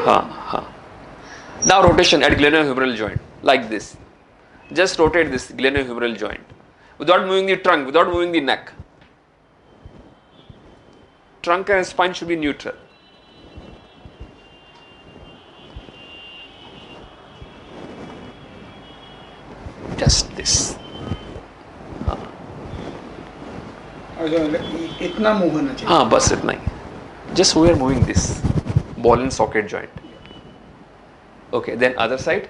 हाँ. Now rotation at glenohumeral joint like this. Just rotate this glenohumeral joint. without moving the trunk, without moving the neck. Trunk and spine should be neutral. Just this. और जो इतना move होना चाहिए. हाँ बस इतना ही. Just we are moving this ball and socket joint. Okay, then other side.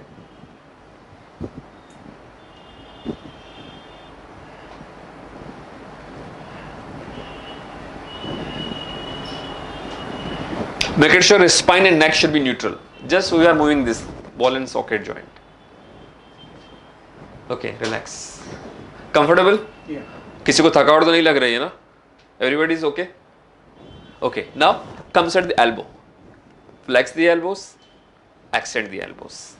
Make it sure spine and neck should be neutral. Just we are moving this ball and socket joint. Okay, relax. Comfortable? Yeah. किसी को थकावट तो नहीं लग रही है ना? Everybody is okay? Okay, now comes at the elbow. Flex the elbows, extend the elbows.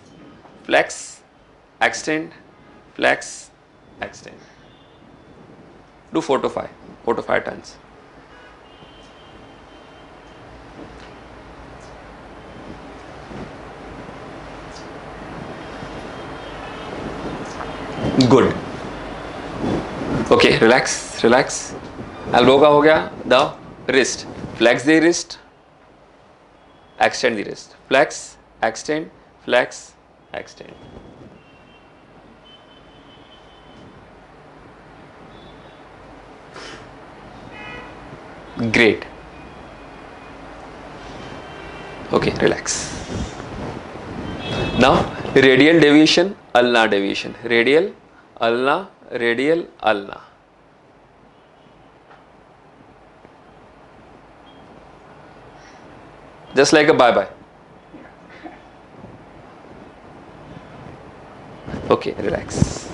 Flex, extend, flex, extend. Do 4 to 5 times. Good. Okay, relax, relax. Elbow का हो गया. Now wrist. Flex the wrist. Extend the wrist. Flex, extend, flex, extend. Great. Okay, relax. Now radial deviation, ulnar deviation. Radial, ulnar, radial, ulnar. Just like a bye-bye. Okay, relax.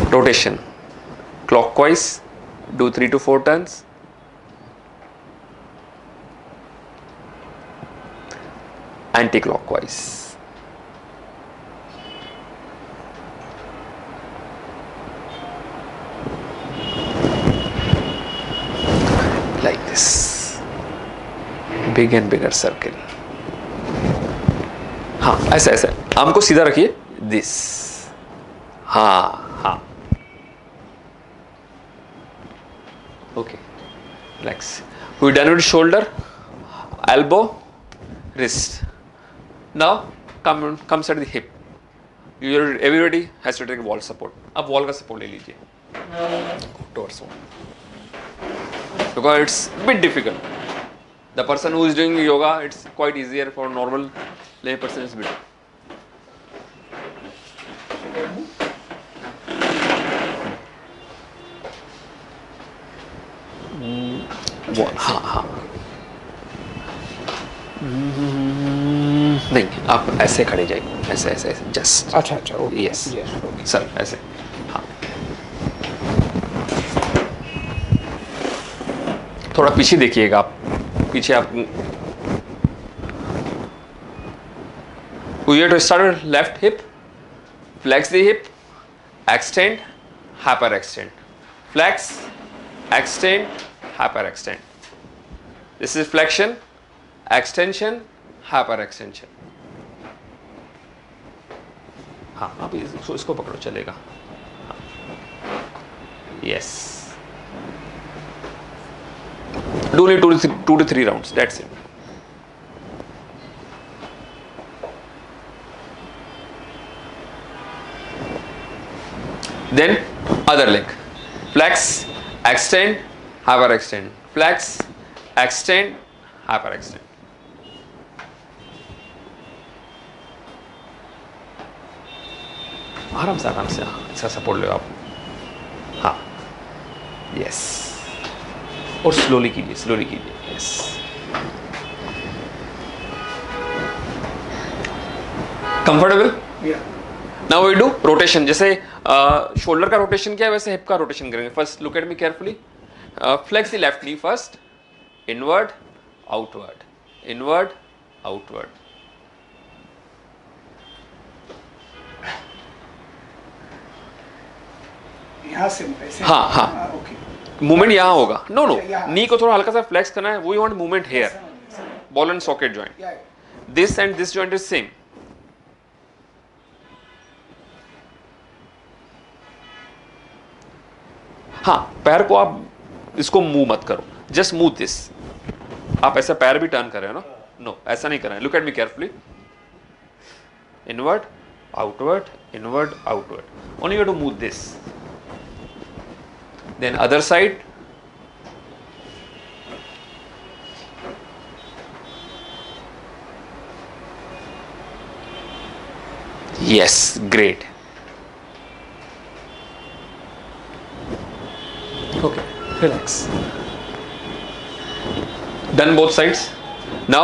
Rotation. Clockwise, do 3 to 4 turns. Anti-clockwise. Like this. Big and bigger circle. हाँ ऐसा ऐसा arm को सीधा रखिए. This. हाँ हाँ. Okay. Relax. We're done with shoulder, elbow, wrist. Now comes at the hip. Everybody has to take wall support. अब wall का support ले लीजिए. Towards wall. Because it's a bit difficult. The person who is doing yoga, it's quite easier. For normal lay person, it's bit. हाँ हाँ. नहीं आप ऐसे खड़े जाइए. ऐसे ऐसे ऐसे जस्ट. अच्छा अच्छा. Okay. Yes yes. Okay. Sir ऐसे. हाँ थोड़ा पीछे देखिएगा आप. पीछे आप. We have to start with left hip. Flex the hip. Extend. Hyper extend. Flex. Extend. Hyper extend. This is flexion. Extension. Hyper extension. हाँ आप इसको पकड़ो चलेगा. Yes. Do only 2 to 3 rounds. That's it. Then other leg. Flex, extend, hyper extend. Flex, extend, hyper extend. आराम से ऐसा support लो आप. हाँ. यस. और स्लोली कीजिए. Yes. Comfortable. Yeah. Now we do rotation. जैसे शोल्डर का रोटेशन किया है वैसे हिप का रोटेशन करेंगे. First look at me carefully. Flex the left knee first. Inward, outward, inward, outward. यहाँ से ऐसे. हाँ, हाँ. ओके. मूवमेंट यहाँ होगा. No Yeah. नी को थोड़ा हल्का सा फ्लेक्स करना है. We want movement here. Ball and socket joint. Yeah. This and this joint is same. हाँ, पैर को आप इसको मूव मत करो, जस्ट मूव दिस। आप ऐसा पैर भी टर्न कर रहे हो ना, नो ऐसा नहीं कर रहे हैं। Look at me carefully, inward outward inward outward, only you have to move this. Then other side, yes, great. Okay, relax. Done both sides. Now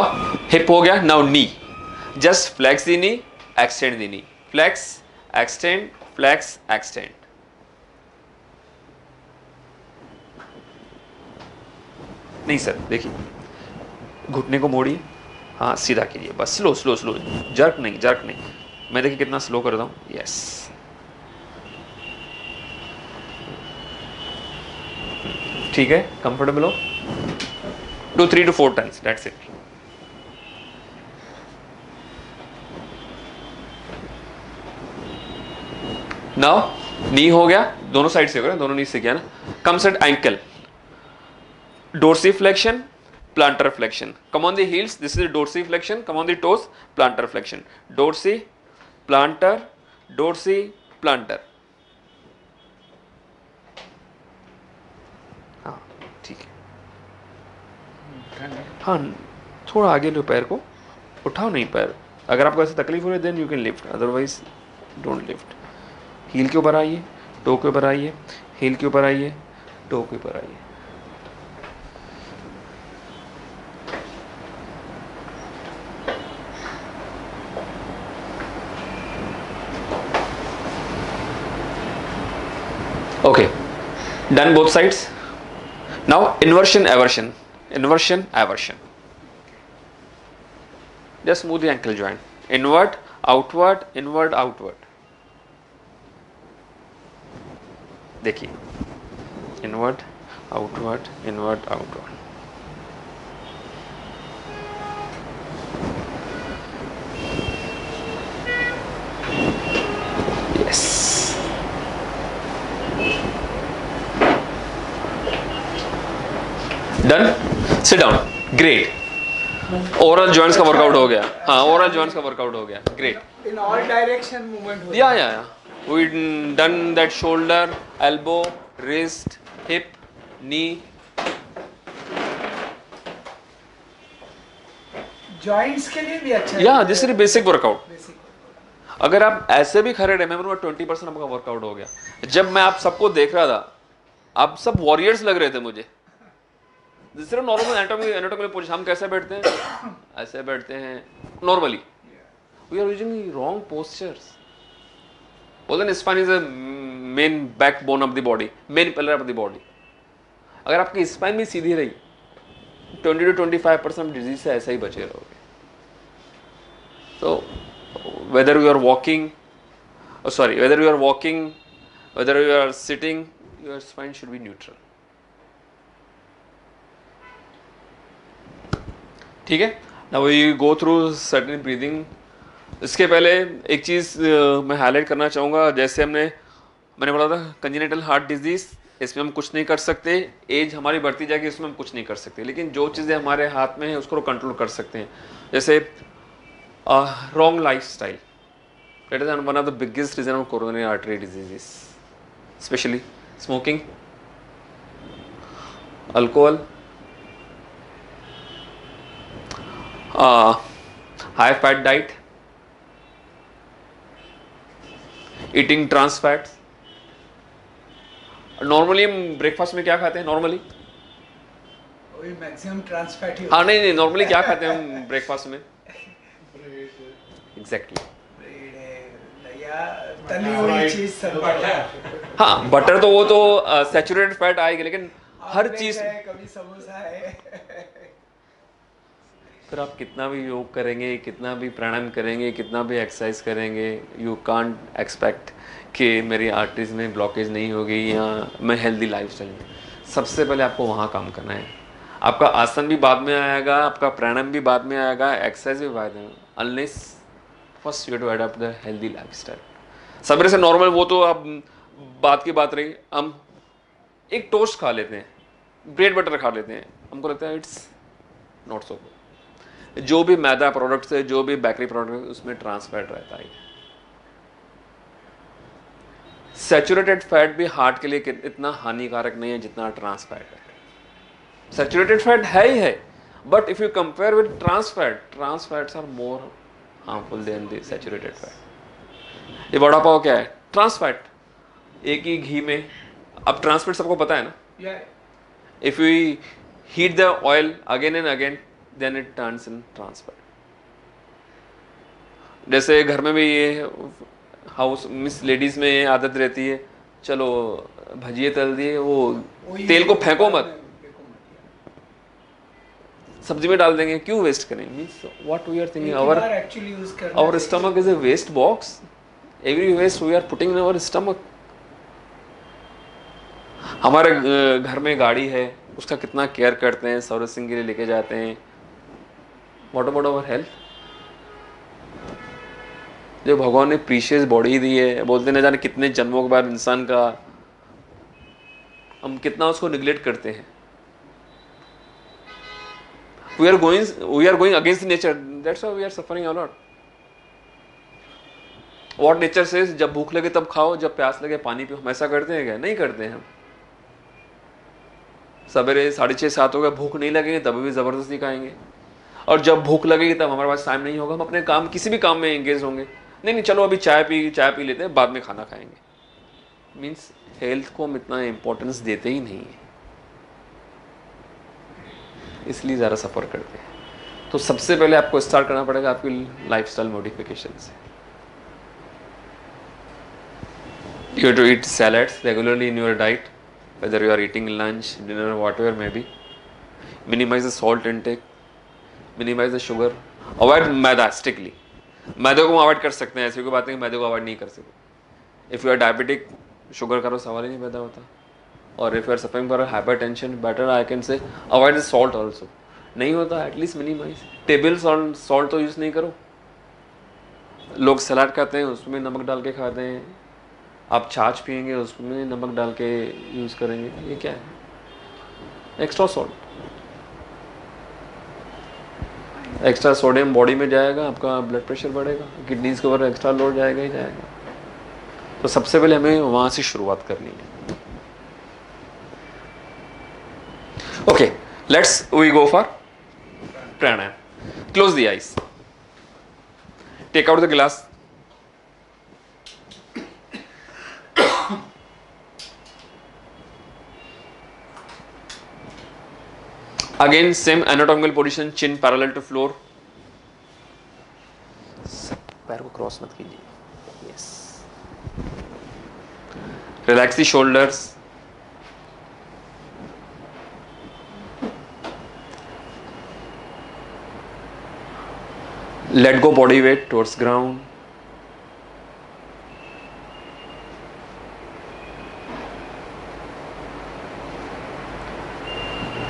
hip हो गया, now knee. Just flex the knee, extend the knee. Flex, extend, flex, extend. नहीं sir, देखिए घुटने को मोड़िए, हाँ सीधा कीजिए, बस स्लो स्लो स्लो, जर्क नहीं जर्क नहीं। मैं देखिए कितना स्लो करता हूँ, यस। ठीक है, कंफर्टेबल हो, do 3 to 4 times, that's it. Now knee हो गया, दोनों साइड से हो गया, दोनों नी से किया ना। Comes at ankle, dorsiflexion, plantar flexion. Come on the heels, this is dorsiflexion. Come on the toes, plantar flexion. Dorsi, plantar, dorsi, plantar. हाँ ठीक है, हाँ थोड़ा आगे लो, पैर को उठाओ नहीं पैर। अगर आपको ऐसे तकलीफ हो रही है then you can lift, otherwise don't lift. Heel के ऊपर आइए, टो के ऊपर आइए, हील के ऊपर आइए, टो के ऊपर आइए। Okay, done both sides. Now inversion eversion, inversion eversion. Just move the ankle joint, inward outward inward outward. देखिए, inward outward inward outward. Yes. Done, sit down, great. Overall joints का workout हो गया, हाँ overall joints का workout हो गया, great. In all direction movement हो या we done that, shoulder, elbow, wrist, hip, knee. Joints के लिए भी अच्छा या है। This is basic workout. Basic अगर आप ऐसे भी खड़े रहे, मैं बोलूँगा 20% आपका वर्कआउट हो गया। जब मैं आप सबको देख रहा था, आप सब वॉरियर्स लग रहे थे मुझे। सिर्फ नॉर्मल एनाटॉमिकल पोजीशन, हम कैसे बैठते हैं, ऐसे बैठते हैं normally. We are using wrong postures. बोलते हैं spine is the main backbone of the body, main pillar of the body. अगर आपकी स्पाइन भी सीधी रही, 20 to 25% डिजीज से ऐसा ही बचे रहोगे। तो whether you are walking, whether you are walking, whether you are sitting, your spine should be neutral. ठीक है, now we go through certain breathing. इसके पहले एक चीज़ मैं हाईलाइट करना चाहूँगा। जैसे मैंने बोला था कंजेनिटल हार्ट डिजीज़, इसमें हम कुछ नहीं कर सकते, एज हमारी बढ़ती जाएगी, इसमें हम कुछ नहीं कर सकते, लेकिन जो चीज़ें हमारे हाथ में हैं उसको कंट्रोल कर सकते हैं। जैसे wrong life style, that is one of the biggest reason of coronary artery diseases, especially smoking, alcohol, high fat diet, eating trans fats. Normally हम ब्रेकफास्ट में क्या खाते हैं नॉर्मली? वही मैक्सिमम ट्रांस फैट ही। हाँ नहीं, नॉर्मली क्या खाते हैं हम ब्रेकफास्ट में? एग्जैक्टली, तली हुई चीज सब। हाँ बटर तो वो तो सैचुरेटेड फैट आएगी, लेकिन हर चीज कभी समोसा है। फिर आप कितना भी योग करेंगे, कितना भी प्राणायाम करेंगे, कितना भी एक्सरसाइज करेंगे, यू कांट एक्सपेक्ट कि मेरी आर्टरीज में ब्लॉकेज नहीं होगी या मैं हेल्दी लाइफस्टाइल में। सबसे पहले आपको वहाँ काम करना है। आपका आसन भी बाद में आएगा, आपका प्राणायाम भी बाद में आएगा, एक्सरसाइज भी बाद में, unless first you to adopt the healthy lifestyle. सवेरे से नॉर्मल वो तो अब बात की बात रही, हम एक टोस्ट खा लेते हैं, ब्रेड बटर खा लेते हैं, हमको लगता है इट्स नॉट सो गुड। जो भी मैदा प्रोडक्ट्स है, जो भी बेकरी प्रोडक्ट है, उसमें ट्रांस फैट रहता है। सैचुरेटेड फैट भी हार्ट के लिए इतना हानिकारक नहीं है जितना ट्रांस फैट है। सैचुरेटेड फैट है ही है, but if you compare with trans fats are more harmful than the saturated fat. ये वड़ा पाव क्या है? ट्रांस फैट, एक ही घी में। अब ट्रांस फैट सबको पता है ना? Yeah. If we heat the oil again and again, then it turns in trans fat. जैसे घर में भी ये हाउस मिस लेडीज में ये आदत रहती है, चलो भजिए तल दिए, वो वही तेल को फेंको मत, फेंको मत। सब्जी में डाल देंगे, क्यों वेस्ट करें? Means what we are thinking, एक ही बार actually use करना our चाहिए। stomach is a waste box. Every waste we are putting in our stomach. हमारे घर में गाड़ी है, उसका कितना केयर करते हैं, सर्विसिंग के लिए लेके जाते हैं। What about our health? जो भगवान ने प्रीशियस बॉडी दी है, बोलते न जाने कितने जन्मों के बाद इंसान का, हम कितना उसको निगलेक्ट करते हैं। We are going against nature, that's why we are suffering a lot. What nature says, जब भूख लगे तब खाओ, जब प्यास लगे पानी पियो। हम ऐसा करते हैं क्या? नहीं करते हैं हम। सवेरे 6:30-7 हो गए, भूख नहीं लगेगी तब भी जबरदस्ती खाएंगे, और जब भूख लगेगी तब हमारे पास टाइम नहीं होगा, हम अपने काम किसी भी काम में एंगेज होंगे। नहीं चलो अभी चाय पी लेते हैं, बाद में खाना खाएंगे। मीन्स हेल्थ को हम इतना इम्पोर्टेंस देते ही नहीं है, इसलिए ज़्यादा सफ़र करते हैं। तो सबसे पहले आपको स्टार्ट करना पड़ेगा आपकी लाइफस्टाइल मॉडिफिकेशन से। You have to eat salads regularly in your diet, whether you are eating lunch, dinner, whatever may be. Minimize the salt intake, minimize the sugar, avoid maida strictly. मैदे को avoid कर सकते हैं, ऐसी कोई बात नहीं मैदे को अवॉइड नहीं कर सकते। If you are diabetic, sugar का तो सवाल ही नहीं पैदा होता। और if you are suffering for hypertension, better I can say avoid the salt also. नहीं होता, एटलीस्ट मिनिमाइज। टेबल सॉल्ट तो यूज़ नहीं करो। लोग सलाद खाते हैं, उसमें नमक डाल के खाते हैं। आप छाछ पियेंगे, उसमें नमक डाल के यूज़ करेंगे, ये क्या है? Extra salt, extra sodium body में जाएगा, आपका ब्लड प्रेशर बढ़ेगा, किडनीज के ऊपर एक्स्ट्रा लोड जाएगा ही जाएगा। तो सबसे पहले हमें वहाँ से शुरुआत करनी है। Okay, let's we go for pranayama. Close the eyes, take out the glass, again same anatomical position, chin parallel to floor, पैर को क्रॉस मत कीजिए। Yes, relax the shoulders, let go body weight towards ground,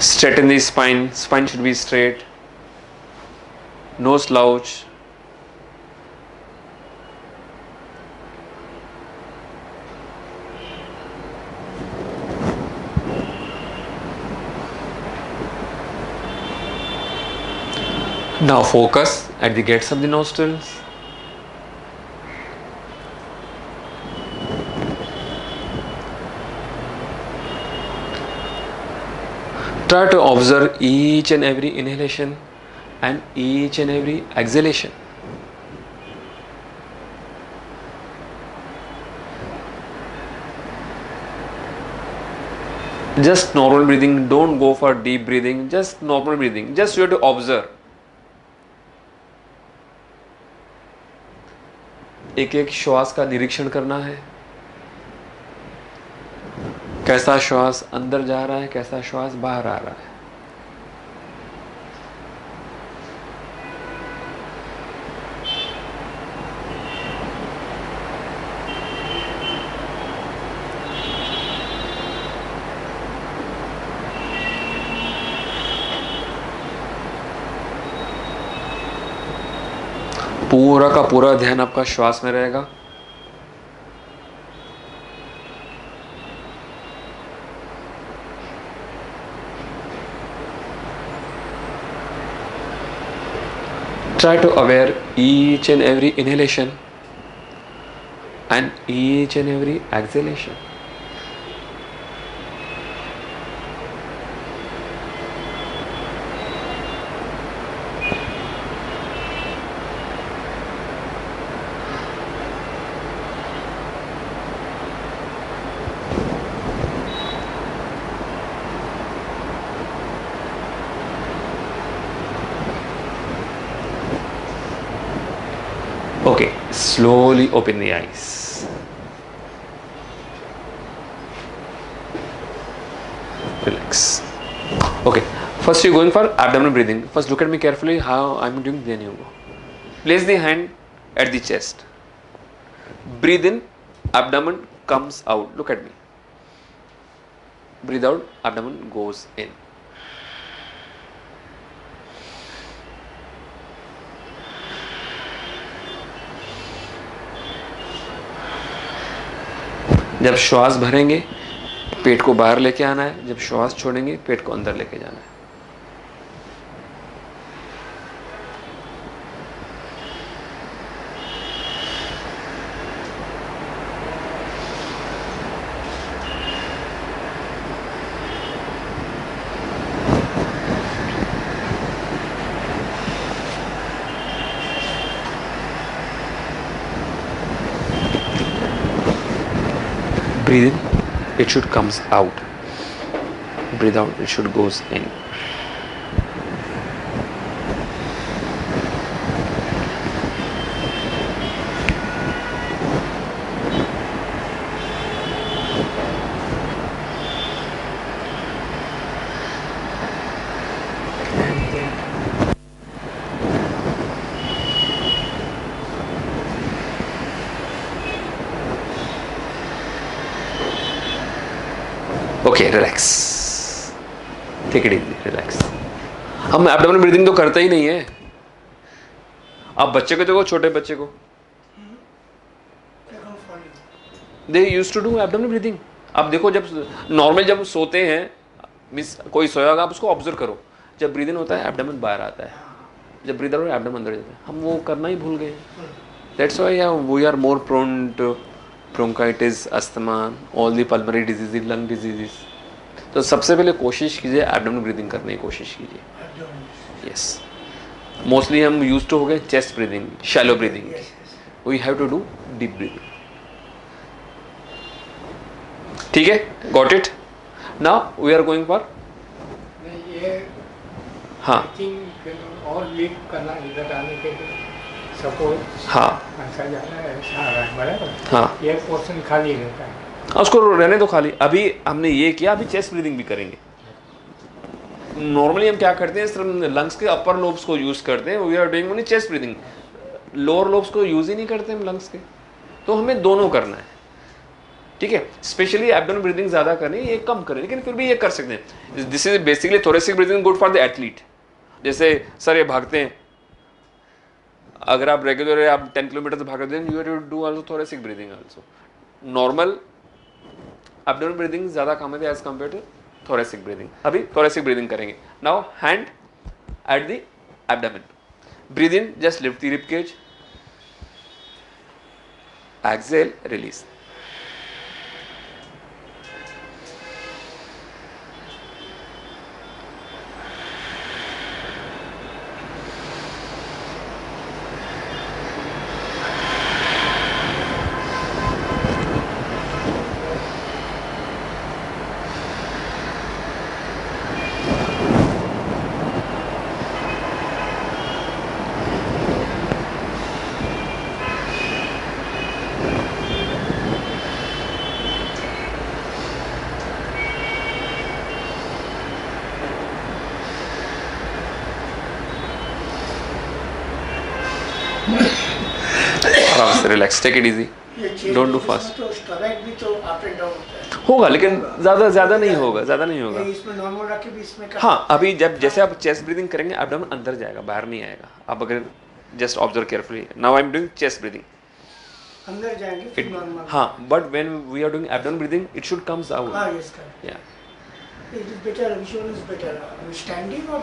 straighten the spine should be straight, no slouch, now focus at the gates of the nostrils, try to observe each and every inhalation and each and every exhalation. Just normal breathing, don't go for deep breathing, just normal breathing, just you have to observe. एक एक श्वास का निरीक्षण करना है, कैसा श्वास अंदर जा रहा है, कैसा श्वास बाहर आ रहा है। पूरा का पूरा ध्यान आपका श्वास में रहेगा। try to aware each and every inhalation and each and every exhalation. Okay, slowly open the eyes. Relax. Okay, first you're going for abdominal breathing. First look at me carefully how I'm doing, then you go. Place the hand at the chest. Breathe in, abdomen comes out. Look at me. Breathe out, abdomen goes in. जब श्वास भरेंगे पेट को बाहर लेके आना है, जब श्वास छोड़ेंगे पेट को अंदर लेके जाना है. Breathe in, it should comes out. Breathe out, it should goes in. Okay relax, take it easy, relax. हम एब्डोमिनल ब्रीदिंग तो करते ही नहीं है. आप बच्चे को देखो, छोटे बच्चे को, they used to do abdominal breathing. आप देखो जब नॉर्मल जब सोते हैं, मीन्स कोई सोया होगा, आप उसको ऑब्जर्व करो. जब ब्रीद इन होता है एब्डोमिन बाहर आता है, जब ब्रीद आउट एब्डोमिन अंदर जाता है. हम वो करना ही भूल गए. That's why we are more prone to bronchitis, asthma, all the pulmonary diseases, lung diseases. तो सबसे पहले कोशिश कीजिए एब्डोमिनल ब्रीदिंग करने की कोशिश कीजिए. यस, मोस्टली हम यूज टू हो गए chest breathing, shallow breathing. We have to do deep breathing. ठीक है, got it. Now we are going for, ये हाँ और लीक करना इधर आने के लिए सपोज हाँ ऐसा जाना है, ऐसा आ रहा है, बराबर. हाँ, ये पोर्शन खाली रहता है. उसको रहने दो खाली. अभी हमने ये किया, अभी चेस्ट ब्रीदिंग भी करेंगे. नॉर्मली हम क्या करते हैं, सिर्फ लंग्स के अपर लोब्स को यूज करते हैं. We are doing only chest breathing. Lower lobes को यूज ही नहीं करते हम लंग्स के. तो हमें दोनों करना है. ठीक है, स्पेशली एब्डोमिनल ब्रीदिंग ज्यादा करनी है, ये कम करें, लेकिन फिर भी ये कर सकते हैं. This is basically thoracic breathing good for the athlete. जैसे सर ये भागते हैं, अगर आप रेगुलर आप 10 किलोमीटर भागते हैं, you have to do also thoracic breathing also. Normal abdominal breathing ज्यादा काम है as compare to thoracic breathing. अभी थोरेसिक ब्रीदिंग करेंगे. Now hand at the abdomen. Breathe in, just lift the rib cage. Exhale, release. आराम से relax, take it easy, don't do fast. तो stomach भी तो अप एंड डाउन होता है. होगा लेकिन ज्यादा नहीं होगा, ज्यादा नहीं होगा. इसमें नॉर्मल रख के भी इसमें कर. हाँ, अभी जब जैसे आप चेस्ट ब्रीदिंग करेंगे एब्डोमेन अंदर जाएगा, बाहर नहीं आएगा. आप अगर just observe carefully. Now I am doing chest breathing. अंदर जाएंगे फिर नॉर्मल. हाँ, but when we are doing abdomen breathing it should comes out. हाँ, यस करेक्ट. या It is better. Which one is better? Standing or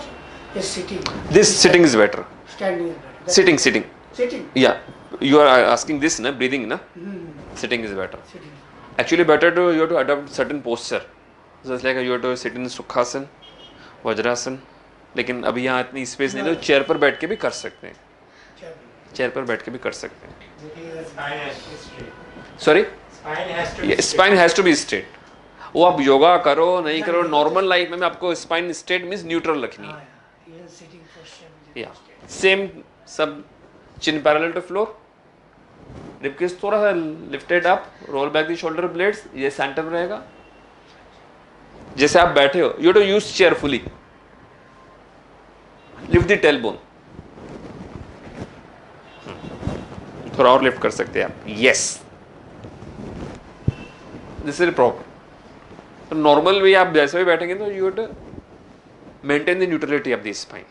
Yes, sitting. This sitting is better. Standing is better. Sitting, sitting. Sitting. Yeah, you are asking this, na? Breathing, na? Sitting is better. Sitting. Actually, better to you have to adopt certain posture. Just like you have to sit in sukhasana, vajrasana. लेकिन अभी यहाँ इतनी space नहीं है, तो chair पर बैठ के भी कर सकते हैं. चेयर पर बैठ के भी कर सकते हैं. The spine has to be straight. Sorry? Spine has to be straight. Spine has to be straight. वो आप योगा करो नहीं करो, नॉर्मल लाइफ में आपको स्पाइन स्ट्रेट मीन्स न्यूट्रल रखनी है. Even sitting posture. या सेम सब. Chin parallel to floor, rib cage थोड़ा सा lifted up, roll back the shoulder blades, ये सेंटर में रहेगा. जैसे आप बैठे हो, you to use chair fully, lift the tail bone. थोड़ा और लिफ्ट कर सकते हैं आप. Yes, this is proper. तो नॉर्मल वे आप जैसे भी बैठेंगे तो you to maintain the neutrality of the spine.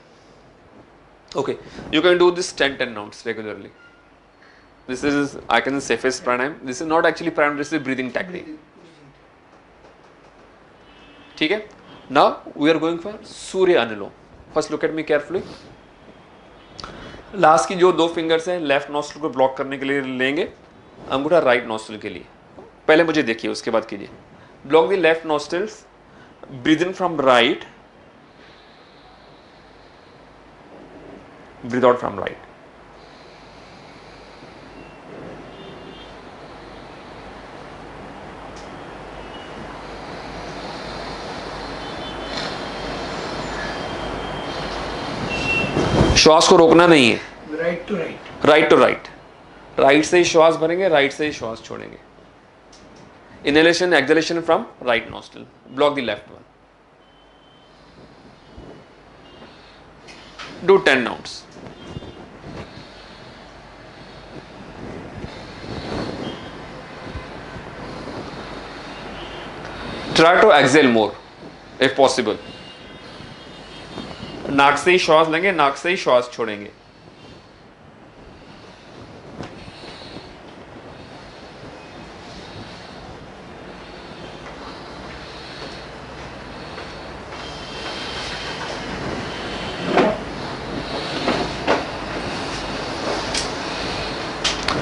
Okay, you can do this 10 rounds regularly. This is, I can say, safest pranayam. This is not actually pranayam, this is breathing technique. ठीक है? Now we are going for Surya Anulom. First look at me carefully. Last की जो 2 fingers हैं left nostril को block करने के लिए लेंगे, अंगूठा राइट नॉस्ट्रिल के लिए. पहले मुझे देखिए, उसके बाद कीजिए. Block the left nostrils, breathe in from right, breathe out from right. श्वास को रोकना नहीं है. Right to right. Right to right. Right से ही श्वास भरेंगे, राइट से ही श्वास छोड़ेंगे. Inhalation exhalation from right nostril. Block the left one. Do 10 rounds. Try to exhale more if possible. नाक से ही श्वास लेंगे, नाक से ही श्वास छोड़ेंगे.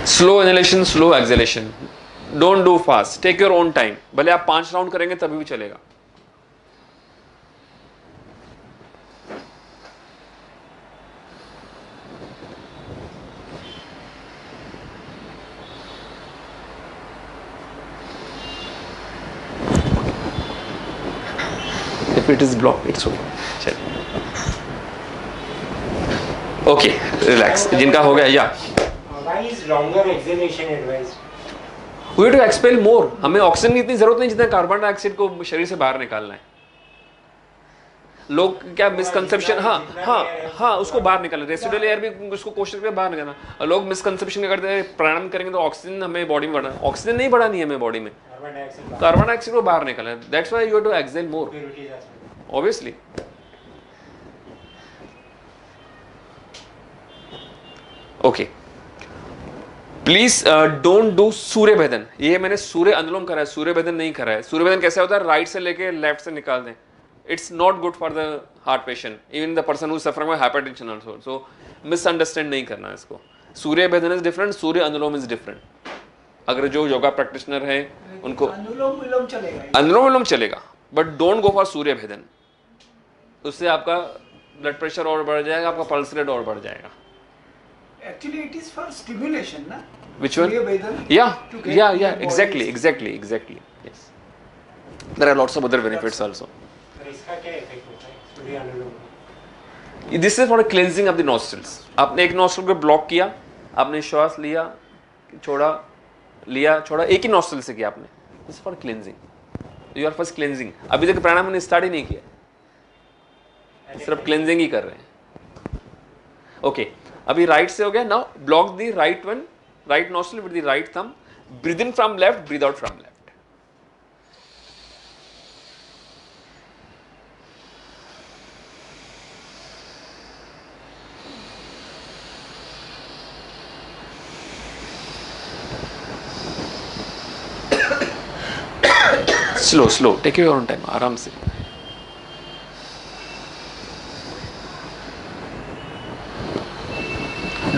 Slow inhalation, slow exhalation. Don't do fast, take your own time. भले आप 5 राउंड करेंगे तभी भी चलेगा. If it is blocked, it's okay. चलिए. Okay, relax. जिनका हो गया, या Why is longer exhalation advised? We have to expel more. हमें ऑक्सीजन की इतनी जरूरत नहीं जितना कार्बन डाइऑक्साइड को शरीर से बाहर निकालना है. लोग क्या मिसकंसेप्शन, हाँ उसको बाहर निकालना. रेसिडुअल एयर भी उसको कोशिश करके बाहर निकालना. और लोग मिसकंसेप्शन क्या करते हैं, प्राणायाम करेंगे तो ऑक्सीजन हमें बॉडी में बढ़ाना. ऑक्सीजन नहीं बढ़ानी है हमें बॉडी में, कार्बन डाइऑक्साइड को बाहर निकालना. That's why you have to exhale more, obviously. Okay, please don't do surya bhedan. ये मैंने सूर्य अनुलोम करा है, सूर्य भेदन नहीं करा है. सूर्य भेदन कैसे होता है, राइट से लेके लेफ्ट से निकाल दें. It's not good for the heart patient, even the person who suffering with hypertension also. So misunderstand नहीं करना इसको. Surya bhedan is different, surya anulom is different. अगर जो योगा प्रैक्टिशनर है उनको अनुलोम विलोम चलेगा. अनुलोम विलोम चलेगा, बट डोंट गो फॉर सूर्य भेदन. उससे आपका ब्लड प्रेशर और बढ़ जाएगा, आपका पल्स रेट और बढ़ जाएगा. Actually, it is for stimulation, na? Which one? Surya Vedana, Yeah, to get yeah, your exactly. Yes. There are lots of other benefits also. इसका क्या इफेक्ट होता है सूर्य अनुलोम? This is for a cleansing of the nostrils. आपने एक nostril को block किया, आपने श्वास लिया, छोड़ा, लिया, छोड़ा, एक ही नॉस्ट्रिल से किया आपने. This is for cleansing. You are first cleansing. अभी तक प्राणायाम हमने स्टार्ट ही नहीं किया, सिर्फ क्लेंजिंग ही कर रहे हैं. ओके, अभी राइट से हो गया. Now block the right one, right nostril with the right thumb. Breathe in from left, breathe out from left. Slow, take your own time, आराम से.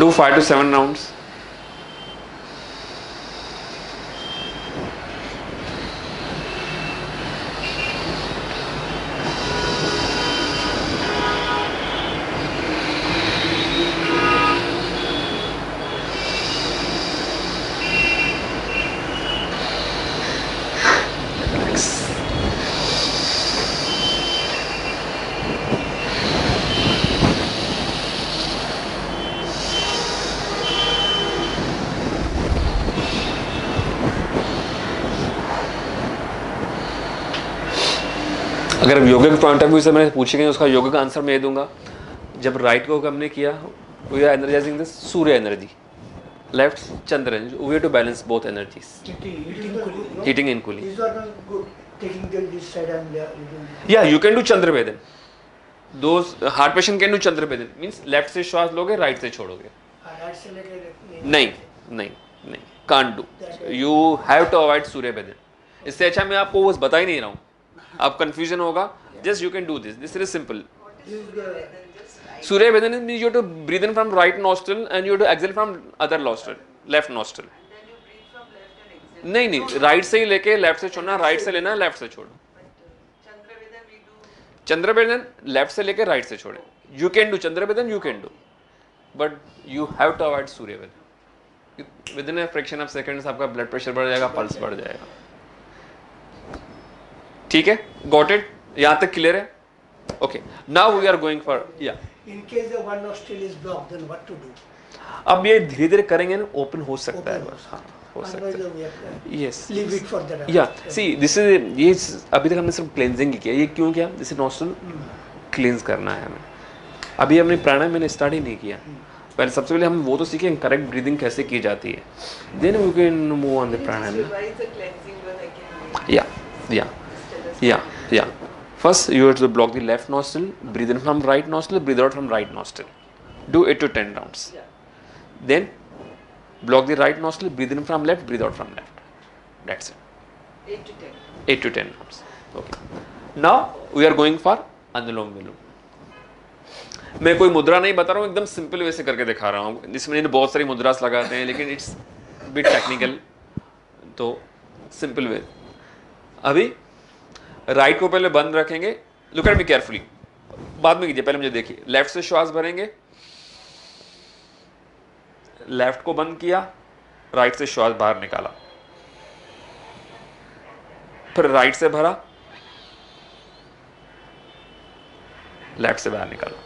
Do 5 to 7 rounds. अगर योगिक पॉइंट ऑफ व्यू से मैंने पूछेंगे उसका योगिक आंसर मैं दूंगा. जब राइट को हमने किया, we are energising this Surya energy, left Chandra energy. We have to balance both energies, heating equally. These are not good. Taking them this side and या you can do chandra vedan. Those heart patient can do chandra vedan, means left से श्वास लोगे, right से छोड़ोगे. right से लेके नहीं नहीं नहीं, can't do. You have to avoid surya vedan. इससे अच्छा मैं आपको वो बता ही नहीं रहा हूँ, आप कंफ्यूजन होगा. Just you can do this. This is simple. Surya vedan means you have to breathe in from right nostril and you have to exhale from other nostril, left nostril. नहीं नहीं, राइट से ही लेके लेफ्ट से छोड़ना, राइट से लेना, left से छोड़ना. चंद्र वेदन लेफ्ट से लेके राइट से छोड़े. You can do chandra vedan, you can do, but you have to avoid surya vedan. Within a fraction of seconds आपका ब्लड प्रेशर बढ़ जाएगा, पल्स बढ़ जाएगा. ठीक है, गॉट इट? यहां तक क्लियर है? Okay, now we are going for या. In case the one nostril is blocked, then what to do? अब ये धीरे धीरे करेंगे ना, ओपन हो सकता है. बस हाँ, हो सकता Otherwise, है. we have to yes, leave it for the या सी दिस इज, ये अभी तक हमने सिर्फ क्लेंजिंग ही किया. ये क्यों किया? जैसे नॉस्ट्रल क्लींस करना है हमें. अभी हमने प्राणायाम मैंने स्टार्ट ही नहीं किया. पहले सबसे पहले हम वो तो सीखें करेक्ट ब्रीदिंग कैसे की जाती है, then we can move on the pranayama. या first you have to block the left nostril, breathe in from right nostril, breathe out from right nostril. Do 8 to 10 rounds. Then block the right nostril, breathe in from left, breathe out from left. That's it. 8 to 10. 8 to 10 rounds. Okay. Now we are going for अनुलोम विलोम. मैं कोई मुद्रा नहीं बता रहा हूँ, एकदम simple way से करके दिखा रहा हूँ. जिसमें बहुत सारी मुद्रास लगाते हैं, लेकिन इट्स बिट टेक्निकल, तो सिंपल वे. अभी राइट को पहले बंद रखेंगे. लुक एट मी केयरफुली, बाद में कीजिए, पहले मुझे देखिए. लेफ्ट से श्वास भरेंगे, लेफ्ट को बंद किया, राइट से श्वास बाहर निकाला, फिर राइट से भरा, लेफ्ट से बाहर निकाला.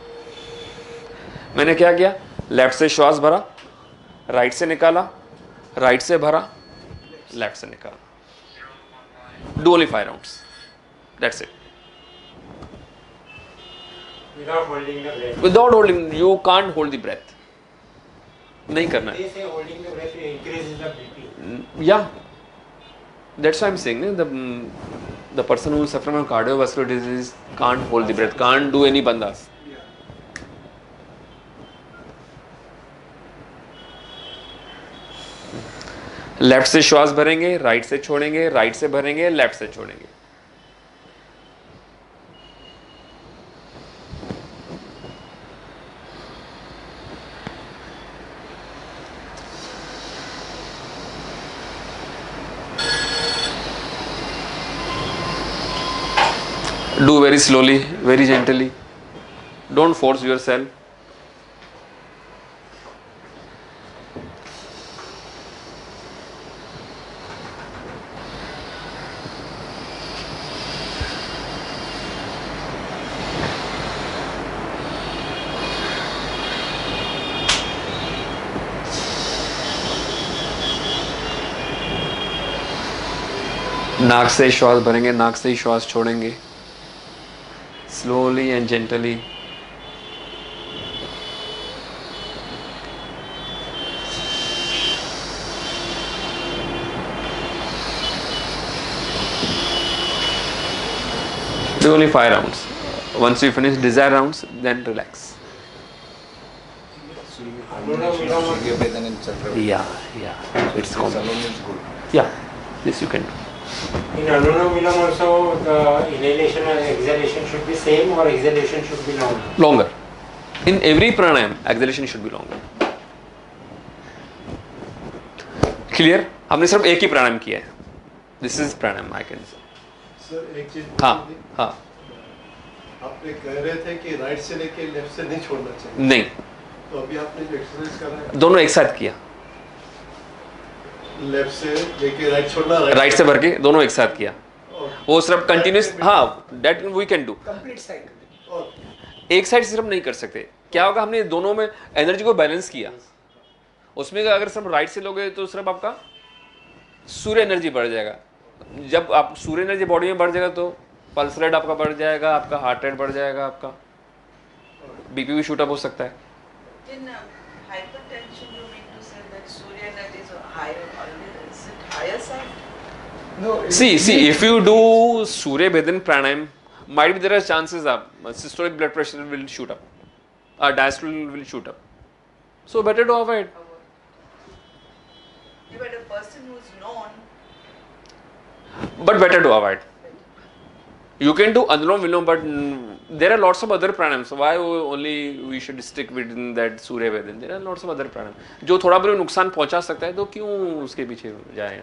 मैंने क्या किया? लेफ्ट से श्वास भरा, राइट से निकाला, राइट से भरा, लेफ्ट से निकाला. Do only 5 rounds. That's it. Without holding the breath. Without holding, you can't hold the breath. नहीं करना है. They say holding the breath increases the BP. Yeah. That's why I'm saying the person who suffers from cardiovascular disease can't hold the breath, can't do any bandhas. Left से श्वास भरेंगे, right से छोड़ेंगे, right से भरेंगे, left से छोड़ेंगे. Do very slowly, very gently. Don't force yourself. नाक से श्वास भरेंगे, नाक से ही श्वास छोड़ेंगे. Slowly and gently. Do only 5 rounds. Once you finish desired rounds, then relax. Yeah. It's common. Yeah, this you can do. In Anulom Vilom also, the inhalation and exhalation should be same, or exhalation should be longer? Longer. In every pranayam, exhalation should be longer. Clear? हमने सिर्फ एक ही प्राणायाम किया है. This is pranayama I can से. Sir एक चीज हाँ पूछनी थी। हाँ. आपने कह रहे थे कि राइट से लेके लेफ्ट से नहीं छोड़ना चाहिए, नहीं, तो अभी आपने जो एक्सरसाइज कर रहे दोनों एक साथ किया. हैं लेफ्ट से लेके राइट छोड़ना, राइट से भर के दोनों एक साथ किया. और वो सिर्फ कंटिन्यूस. हाँ, that we can do. Complete cycle. और एक साइड सिर्फ नहीं कर सकते. क्या होगा, हमने दोनों में एनर्जी को बैलेंस किया. उसमें अगर सिर्फ राइट से लोगे तो सिर्फ आपका सूर्य एनर्जी बढ़ जाएगा. जब आप सूर्य एनर्जी बॉडी में बढ़ जाएगा तो पल्स रेट आपका बढ़ जाएगा, आपका हार्ट रेट बढ़ जाएगा, आपका बीपी भी शूट अप हो सकता है. In hypertension, you mean to say that Surya energy is higher, or is it higher side? No. See, if you do Surya Bhedin pranayam, might be there are chances up systolic blood pressure will shoot up, diastole will shoot up. So better to avoid. Yeah, but a person who's known, But better to avoid. You can do Anulom Vilom, but there are lots of other pranayams. Why only we should stick within that Surya Vedin? There are lots of other pranayams. जो थोड़ा बहुत नुकसान पहुंचा सकता है तो क्यों उसके पीछे जाएं?